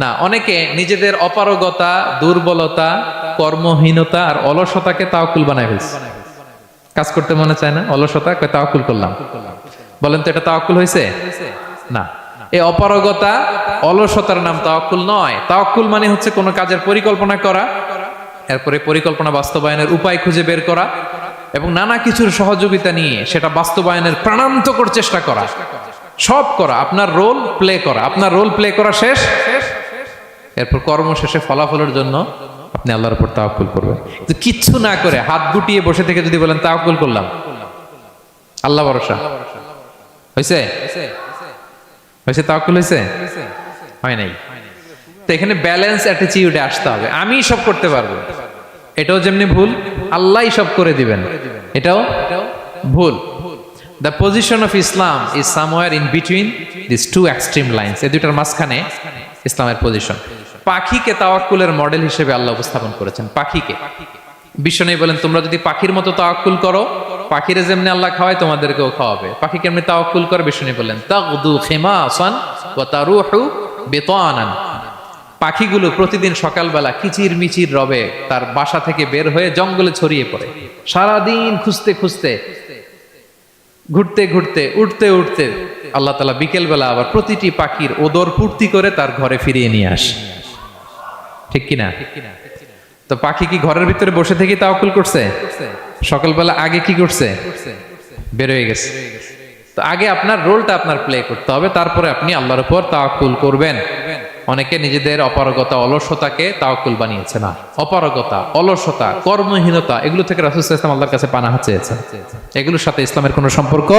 না। অনেকে নিজেদের অপারগতা, দুর্বলতা, কর্মহীনতা আর অলসতাকে তাওয়াক্কুল বানায় ফেলছে। কাজ করতে মনে চায় না, অলসতা, কয় তাওয়াক্কুল করলাম। বলেন তো এটা তাওয়াক্কুল হয়েছে? না। এই অপারগতা, অলসতার নাম তাওয়াক্কুল নয়। তাওয়াক্কুল মানে হচ্ছে কোনো কাজের পরিকল্পনা করা, এরপরে পরিকল্পনা বাস্তবায়নের উপায় খুঁজে বের করা এবং নানা কিছুর সহযোগিতা নিয়ে সেটা বাস্তবায়নের প্রাণান্তকর চেষ্টা করা, সব করা, আপনার রোল প্লে করা। আপনার রোল প্লে করা শেষ, এরপর কর্ম শেষে ফলাফলের জন্য আপনি আল্লাহর উপর তাওয়াক্কুল করবেন। কিন্তু কিচ্ছু না করে হাত গুটিয়ে বসে থেকে যদি বলেন তাওয়াক্কুল করলাম, আল্লাহ ভরসা, হয়েছে? হয়েছে? তাওয়াক্কুল হয়েছে? হয় নাই। তো এখানে ব্যালেন্স অ্যাটিটিউডে আসতে হবে। আমি সব করতে পারবো, এটাও যেমনি ভুল, আল্লাহই সব করে দিবেন, এটাও ভুল। The position of Islam is somewhere in between these two extreme lines. এই দুইটার মাঝখানে ইসলামের পজিশন। পাখিকে তাওয়াক্কুলের মডেল হিসেবে আল্লাহ উপস্থাপন করেছেন। পাখিকে বিশ্বনবী বলেন, তোমরা যদি পাখির মতো তাওয়াক্কুল করো, পাখিরে যেমনি আল্লাহ খাওয়ায় তোমাদেরকেও খাওয়াবে। পাখি কেমনি তাওয়াক্কুল করে? বিশ্বনবী বলেন, তাগদু খিমাসান ওয়া তারুহু বিতানান। পাখিগুলো প্রতিদিন সকালবেলা কিচির মিচির রবে তার বাসা থেকে বের হয়ে জঙ্গলে ছড়িয়ে পড়ে, সারাদিন খুঁজতে খুঁজতে, ঘুরতে ঘুরতে, উঠতে উঠতে আল্লাহ তাআলা বিকেল বেলা আবার প্রতিটি পাখির ওদর পূর্তি করে তার ঘরে ফিরিয়ে নিয়ে আসে। ঠিক কিনা? তো পাখি কি ঘরের ভিতরে বসে থেকে তাওয়াক্কুল করছে? সকালবেলা আগে কি করছে? বের হয়ে গেছে। তো আগে আপনার রোলটা আপনার প্লে করতে হবে, তারপরে আপনি আল্লাহর উপর তাওয়াক্কুল করবেন। অনেকে নিজেদের অপারগতা, অলসতাকে তাওয়াক্কুল বানিয়েছে। না, অপারগতা, অলসতা, কর্মহীনতা, এগুলো থেকে রাসূল সাল্লাল্লাহু আলাইহি ওয়াসাল্লাম আল্লাহর কাছে পানাহ চেয়েছেন। এগুলোর সাথে ইসলামের কোনো সম্পর্ক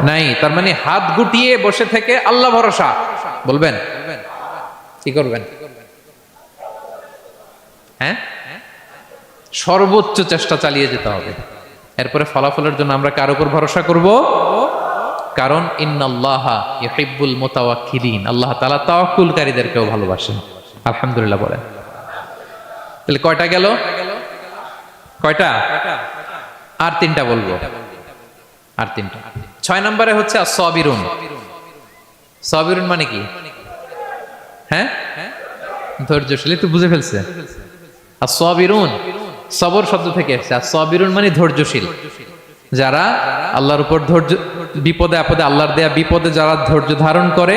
নাই। তার মানে হাত গুটিয়ে বসে থেকে আল্লাহ ভরসা বলবেন, কি করবেন? হ্যাঁ, সর্বোচ্চ চেষ্টা চালিয়ে যেতে হবে। এরপরে ফলাফলের জন্য আমরা কার উপর ভরসা করব? কারণ ইন্নাল্লাহা ইউহিব্বুল মুতাওয়াক্কিলিন, আল্লাহ তাআলা তাওয়াক্কুলকারীদেরকেও ভালোবাসেন। আলহামদুলিল্লাহ বলেন। তাহলে কয়টা গেল? কয়টা? আর তিনটা বলবো, আর তিনটা। 6 নম্বরে হচ্ছে as-সাবিরুন। সাবিরুন মানে কি? হ্যাঁ, ধৈর্যশীল। তো বুঝে ফেলছে। as-সাবিরুন সবর শব্দ থেকে এসেছে। as-সাবিরুন মানে ধৈর্যশীল। যারা আল্লাহর উপর ধৈর্য, বিপদে আপদে আল্লাহর দেয়া বিপদে যারা ধৈর্য ধারণ করে,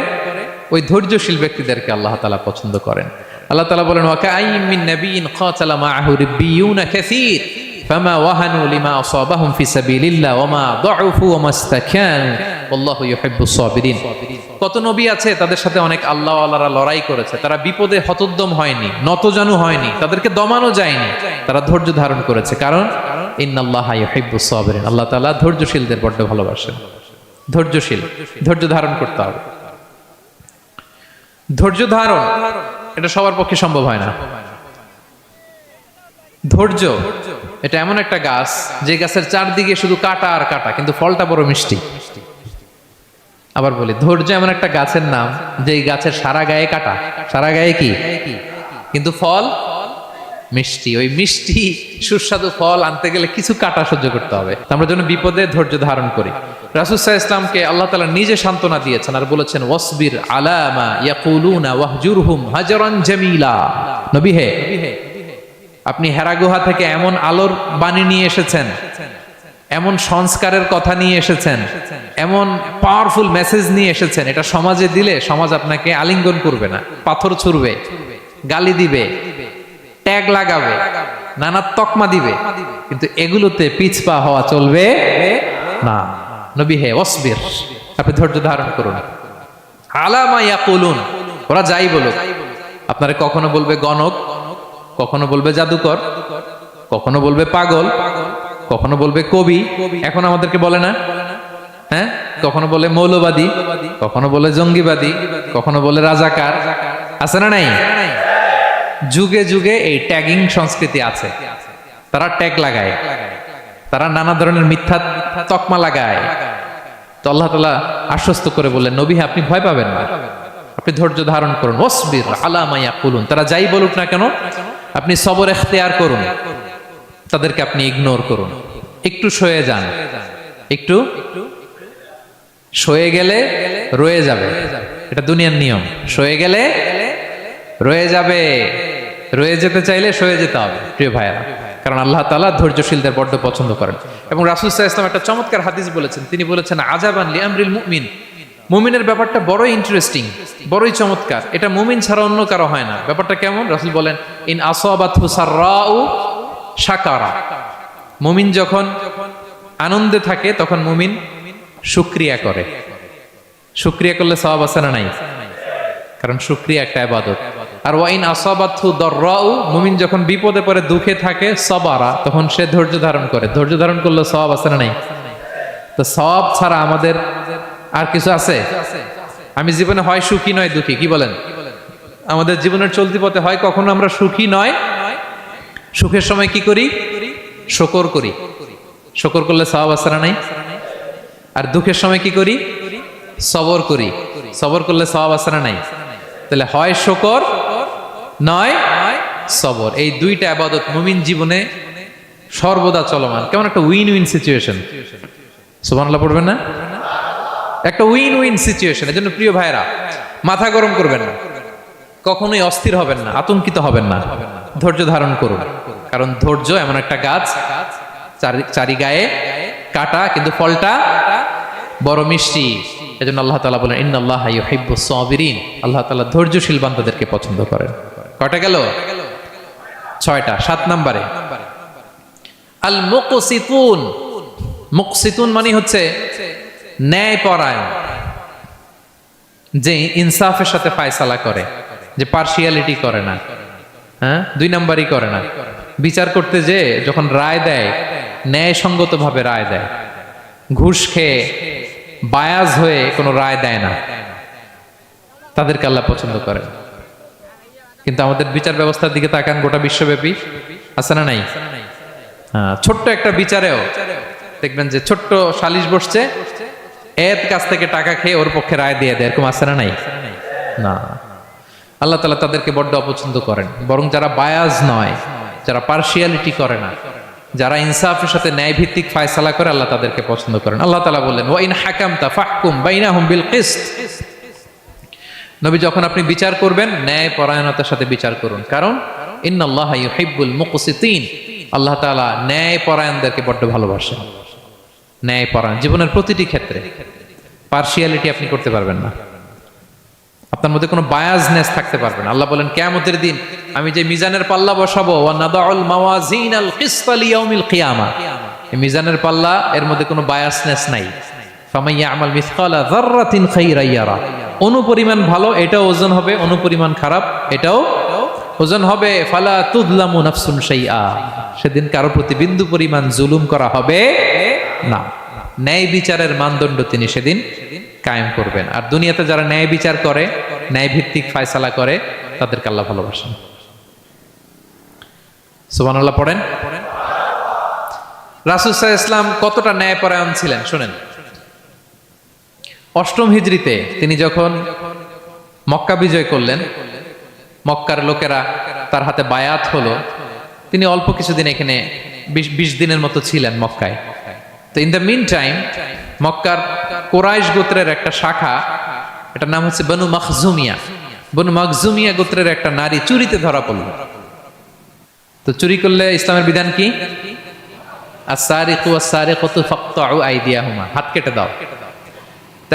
ওই ধৈর্যশীল ব্যক্তিদেরকে আল্লাহ তাআলা পছন্দ করেন। আল্লাহ তাআলা বলেন, ওয়া কাআইয়্যিম মিন নাবিয়্যিন ক্বাতালা মাআহু রিব্বিয়ুনা কাসীর ফামা ওয়াহানু লিমা আসাবাহুম ফি সাবিলিল্লাহ ওয়া মা দুউফু ওয়া মাস্তাকানু আল্লাহু ইউহিব্বুস সাবিরিন। কত নবী আছে, তাদের সাথে অনেক আল্লাহওয়ালারা লড়াই করেছে, তারা বিপদে হতোদ্যম হয়নি, নতজানু হয়নি, তাদেরকে দমানো যায়নি, তারা ধৈর্য ধারণ করেছে। কারণ ইন্নাল্লাহা ইউহিব্বুস সাবিরিন, আল্লাহ তাআলা ধৈর্যশীলদের বড় ভালোবাসেন। ধৈর্যশীল, ধৈর্য ধারণ করতে হবে। ধৈর্য ধারণ এটা সবার পক্ষে সম্ভব হয় না। ধৈর্য এটা এমন একটা গাছ, যে গাছের চারদিকে শুধু কাটা আর কাটা, কিন্তু ফলটা বড় মিষ্টি। আবার বলি, ধৈর্য এমন একটা গাছের নাম, যে গাছের সারা গায়ে কাটা, সারা গায়ে কি, কিন্তু ফল মিষ্টি। ওই মিষ্টি সুস্বাদু ফল আনতে গেলে কিছু কাটা সহ্য করতে হবে। আমরা যেন বিপদে ধৈর্য ধারণ করি। রাসূল সাল্লাল্লাহু আলাইহি ওয়াসাল্লামকে আল্লাহ তাআলা নিজে সান্ত্বনা দিয়েছেন আর বলেছেন, ওয়াসবির আলা মা ইয়াকুলুনা ওয়াহজুরহুম হাজরান জামিলা। নবী হে, আপনি হেরা গুহা থেকে এমন আলোর বাণী নিয়ে এসেছেন, এমন সংস্কারের কথা নিয়ে এসেছেন, এমন পাওয়ারফুল মেসেজ নিয়ে এসেছেন, এটা সমাজে দিলে সমাজ আপনাকে আলিঙ্গন করবে না, পাথর ছুড়বে, গালি দিবে, ট্যাগ লাগাবে, নানা তকমা দিবে, কিন্তু এগুলোতে পিছপা হওয়া চলবে না। নবী হে ওয়াসবির, আপনি ধৈর্য ধারণ করুন। আলা মা ইয়াকুলুন, ওরা যাই বলুক, আপনারে কখনো বলবে গণক, কখনো বলবে জাদুকর, কখনো বলবে পাগল, কখনো বলবে কবি, এখন আমাদেরকে বলে না, হ্যাঁ, কখনো বলে মৌলবাদী, কখনো বলে জঙ্গিবাদী, কখনো বলে রাজাকার, আছে না নাই? যুগে যুগে এই ট্যাগিং সংস্কৃতি আছে, তারা ট্যাগ লাগায়, তারা নানা ধরনের মিথ্যা তকমা লাগায়। তো আল্লাহ তাআলা আশ্বস্ত করে বললেন, নবী আপনি ভয় পাবেন না, আপনি ধৈর্য ধারণ করুন। ওয়াসবির আলা মা ইয়াকুলুন, তারা যাই বলুক না কেন আপনি সবর ইখতিয়ার করুন, তাদেরকে আপনি ইগনোর করুন, একটু সয়ে যান, একটু সয়ে গেলে রয়ে যাবে, এটা দুনিয়ার নিয়ম। সয়ে গেলে রয়ে যাবে, রয়ে যেতে চাইলে সয়ে যেতে হবে প্রিয় ভাইয়েরা, কারণ আল্লাহ তাআলা ধৈর্যশীলদের বড্ড পছন্দ করেন। এবং রাসূল সাল্লাল্লাহু আলাইহি ওয়াসাল্লাম একটা চমৎকার হাদিস বলেছেন, তিনি বলেছেন আজাবান লিআমরিল মুমিন, মুমিনের ব্যাপারটা বড়ই ইন্টারেস্টিং, বড়ই চমৎকার, এটা মুমিন ছাড়া অন্য কারো হয় না। ব্যাপারটা কেমন? রাসূল বলেন ইন আসাবাতহু সাররাউ শাকারা, মুমিন যখন আনন্দে থাকে তখন মুমিন শুকরিয়া করে। শুকরিয়া করলে সওয়াব আছে না নাই? কারণ শুকরিয়া একটা ইবাদত। আর ওয়াইন আসাবাতহু দাররাউ, মুমিন যখন বিপদে পড়ে দুঃখে থাকে সাবারা, তখন সে ধৈর্য ধারণ করে। ধৈর্য ধারণ করলে সওয়াব আছে না নাই? তো সওয়াব ছাড়া আমাদের আর কিছু আছে? আমি জীবনে হয় সুখী নয় দুঃখী, কি বলেন? আমাদের জীবনের চলতি পথে হয় কখনো আমরা সুখী নয়, সুখের সময় কি করি? শুকর করি। শুকর করলে সওয়াব আছে না নাই? আর দুঃখের সময় কি করি? সবর করি। সবর করলে সওয়াব আছে না নাই? তাহলে হয় শুকর নয় সবর, এই দুইটা ইবাদত মুমিন জীবনে সর্বদা চলমান। কেমন একটা উইন উইন সিচুয়েশন, সুবহানাল্লাহ পড়বেন না? একটা উইন উইন সিচুয়েশন। এজন্য প্রিয় ভাইরা, মাথা গরম করবেন না, কখনোই অস্থির হবেন না, আতঙ্কিত হবেন না, ধৈর্য ধারণ করুন। কারণ ধৈর্য এমন একটা গাছ, চারি গায়ে কাটা, কিন্তু ফলটা বড় মিষ্টি। এজন্য আল্লাহ তাআলা বলেন ইন্নাল্লাহা ইউহিব্বুস সাবিরিন, আল্লাহ তাআলা ধৈর্যশীল বান্দাদেরকে পছন্দ করেন। কয়টা গেল? 6টা। 7 নম্বরে আল মুকসিতুন। মুকসিতুন মানে হচ্ছে ন্যায়পরায়ণ, যে ইনসাফের সাথে ফায়সালা করে, যে পার্শিয়ালিটি করে না, হ্যাঁ, 2 নাম্বারই করে না। বিচার করতে যে যখন রায় দেয় ন্যায়সঙ্গত ভাবে রায় দেয়, ঘুষ খেয়ে বায়াজ হয়ে কোনো রায় দেয় না, তাদেরকে আল্লাহ পছন্দ করেন। কিন্তু আমাদের বিচার ব্যবস্থার দিকে তাকান, গোটা বিশ্বব্যাপী আছে না নাই? ছোট্ট একটা বিচারেও দেখবেন যে ছোট্ট সালিশ বসছে, এর কাছ থেকে টাকা খেয়ে ওর পক্ষে রায় দিয়ে দেয়, এরকম আছে না নাই? না, আল্লাহ তাআলা তাদেরকে বড্ড অপছন্দ করেন। বরং যারা বায়াজ নয়, যারা পার্শিয়ালিটি করে না, যারা ইনসাফের সাথে ন্যায় ভিত্তিক ফায়সালা করে, আল্লাহ তাদেরকে পছন্দ করেন। আল্লাহ তাআলা বললেন ওয়া ইন হাকামতা ফাহকুম বাইনাহুম বিল কিসত, নবী যখন আপনি বিচার করবেন ন্যায় পরায়ণতার সাথে বিচার করুন, কারণ ইন্নাল্লাহা ইউহিব্বুল মুকসিতিন, আল্লাহ তাআলা ন্যায় পরায়ণদেরকে বড্ড ভালোবাসেন। ন্যায় পরায়ণ জীবনের প্রতিটি ক্ষেত্রে, পার্শিয়ালিটি আপনি করতে পারবেন না, আপনার মধ্যে কোনো বায়াসনেস থাকতে পারবে না। আল্লাহ বলেন কিয়ামতের দিন আমি যে মিজানের পাল্লা বসাবো, ওয়া নাদাউল মাওয়াজিনাল কিসতা লিয়াউমিল কিয়ামা, এই মিজানের পাল্লা, এর মধ্যে কোনো বায়াসনেস নাই। ফামাইয়ামাল মিসকালা যাররাতিন খাইরান ইয়ারা, অনুপরিমাণ ভালো এটাও ওজন হবে, অনুপরিমাণ খারাপ এটাও ওজন হবে। ফালা তুযলামু নাফসুন শাইআ, সেদিন কারো প্রতি বিন্দু পরিমাণ জুলুম করা হবে না। ন্যায় বিচারের মানদণ্ড তিনি সেদিন কায়েম করবেন। আর দুনিয়াতে যারা ন্যায় বিচার করে, ন্যায় ভিত্তিক ফায়সালা করে, তাদেরকে আল্লাহ ভালোবাসেন। সুবহানাল্লাহ পড়েন। রাসূল সাল্লাল্লাহু আলাইহি ওয়াসাল্লাম কতটা ন্যায়পরায়ণ ছিলেন শুনেন। 8ম হিজরিতে তিনি যখন মক্কা বিজয় করলেন, মক্কার লোকেরা তার হাতে বায়াত হলো, তিনি অল্প কিছুদিন এখানে 20 দিনের মতো ছিলেন মক্কায়। তো ইন দ্য মিন টাইম মক্কার কুরাইশ গোত্রের একটা শাখা, এটার নাম হচ্ছে বনু মাখজুমিয়া, বনু মাখজুমিয়া গোত্রের একটা নারী চুরিতে ধরা পড়ল। তো চুরি করলে ইসলামের বিধান কি? আস-সারিকু ওয়াস-সারিকাতু ফাকতাউ আইদিয়াহুমা, হাত কেটে দাও।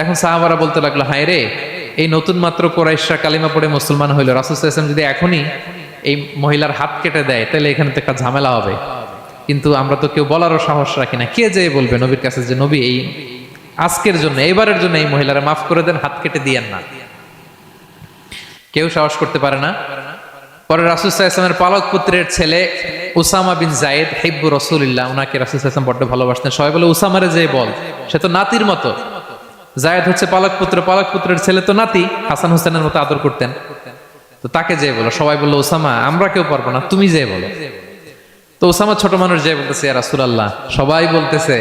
এখন সাহাবারা বলতে লাগলো, হায় রে, এই নতুন মাত্র কুরাইশরা কালিমা পড়ে মুসলমান হইল, রাসূল সাল্লাল্লাহু আলাইহি ওয়াসাল্লাম যদি এখনই এই মহিলার হাত কেটে দেয় তাহলে এখানে তো একটা ঝামেলা হবে। কিন্তু আমরা তো কেউ বলারও সাহস রাখি না, কে যে বলবে নবীর কাছে যে নবী এই আজকের জন্য, এবারের জন্য এই মহিলারা মাফ করে দেন, হাত কেটে দিয়েন না। কেউ সাহস করতে পারে না। পরে রাসূল সাল্লাল্লাহু আলাইহি ওয়াসাল্লামের পালক পুত্রের ছেলে উসামা বিন যায়েদ হিব্বু রাসূলিল্লাহ, ওনাকে রাসূল সাল্লাল্লাহু আলাইহি ওয়াসাল্লাম বড্ড ভালোবাসতেন। সবাই বলে উসামারে যে বল, সে তো নাতির মতো। যায়েদ হচ্ছে পালক পুত্র, পালক পুত্রের ছেলে তো নাতি, হাসান হোসেনের মতো আদর করতেন। তো তাকে যে বলো, সবাই বললো উসামা আমরা কেউ পারবো না, তুমি যে বলো। তো উসামা ছোট মানুষ যে বলতেছে ইয়া রাসূলুল্লাহ, সবাই বলতেছে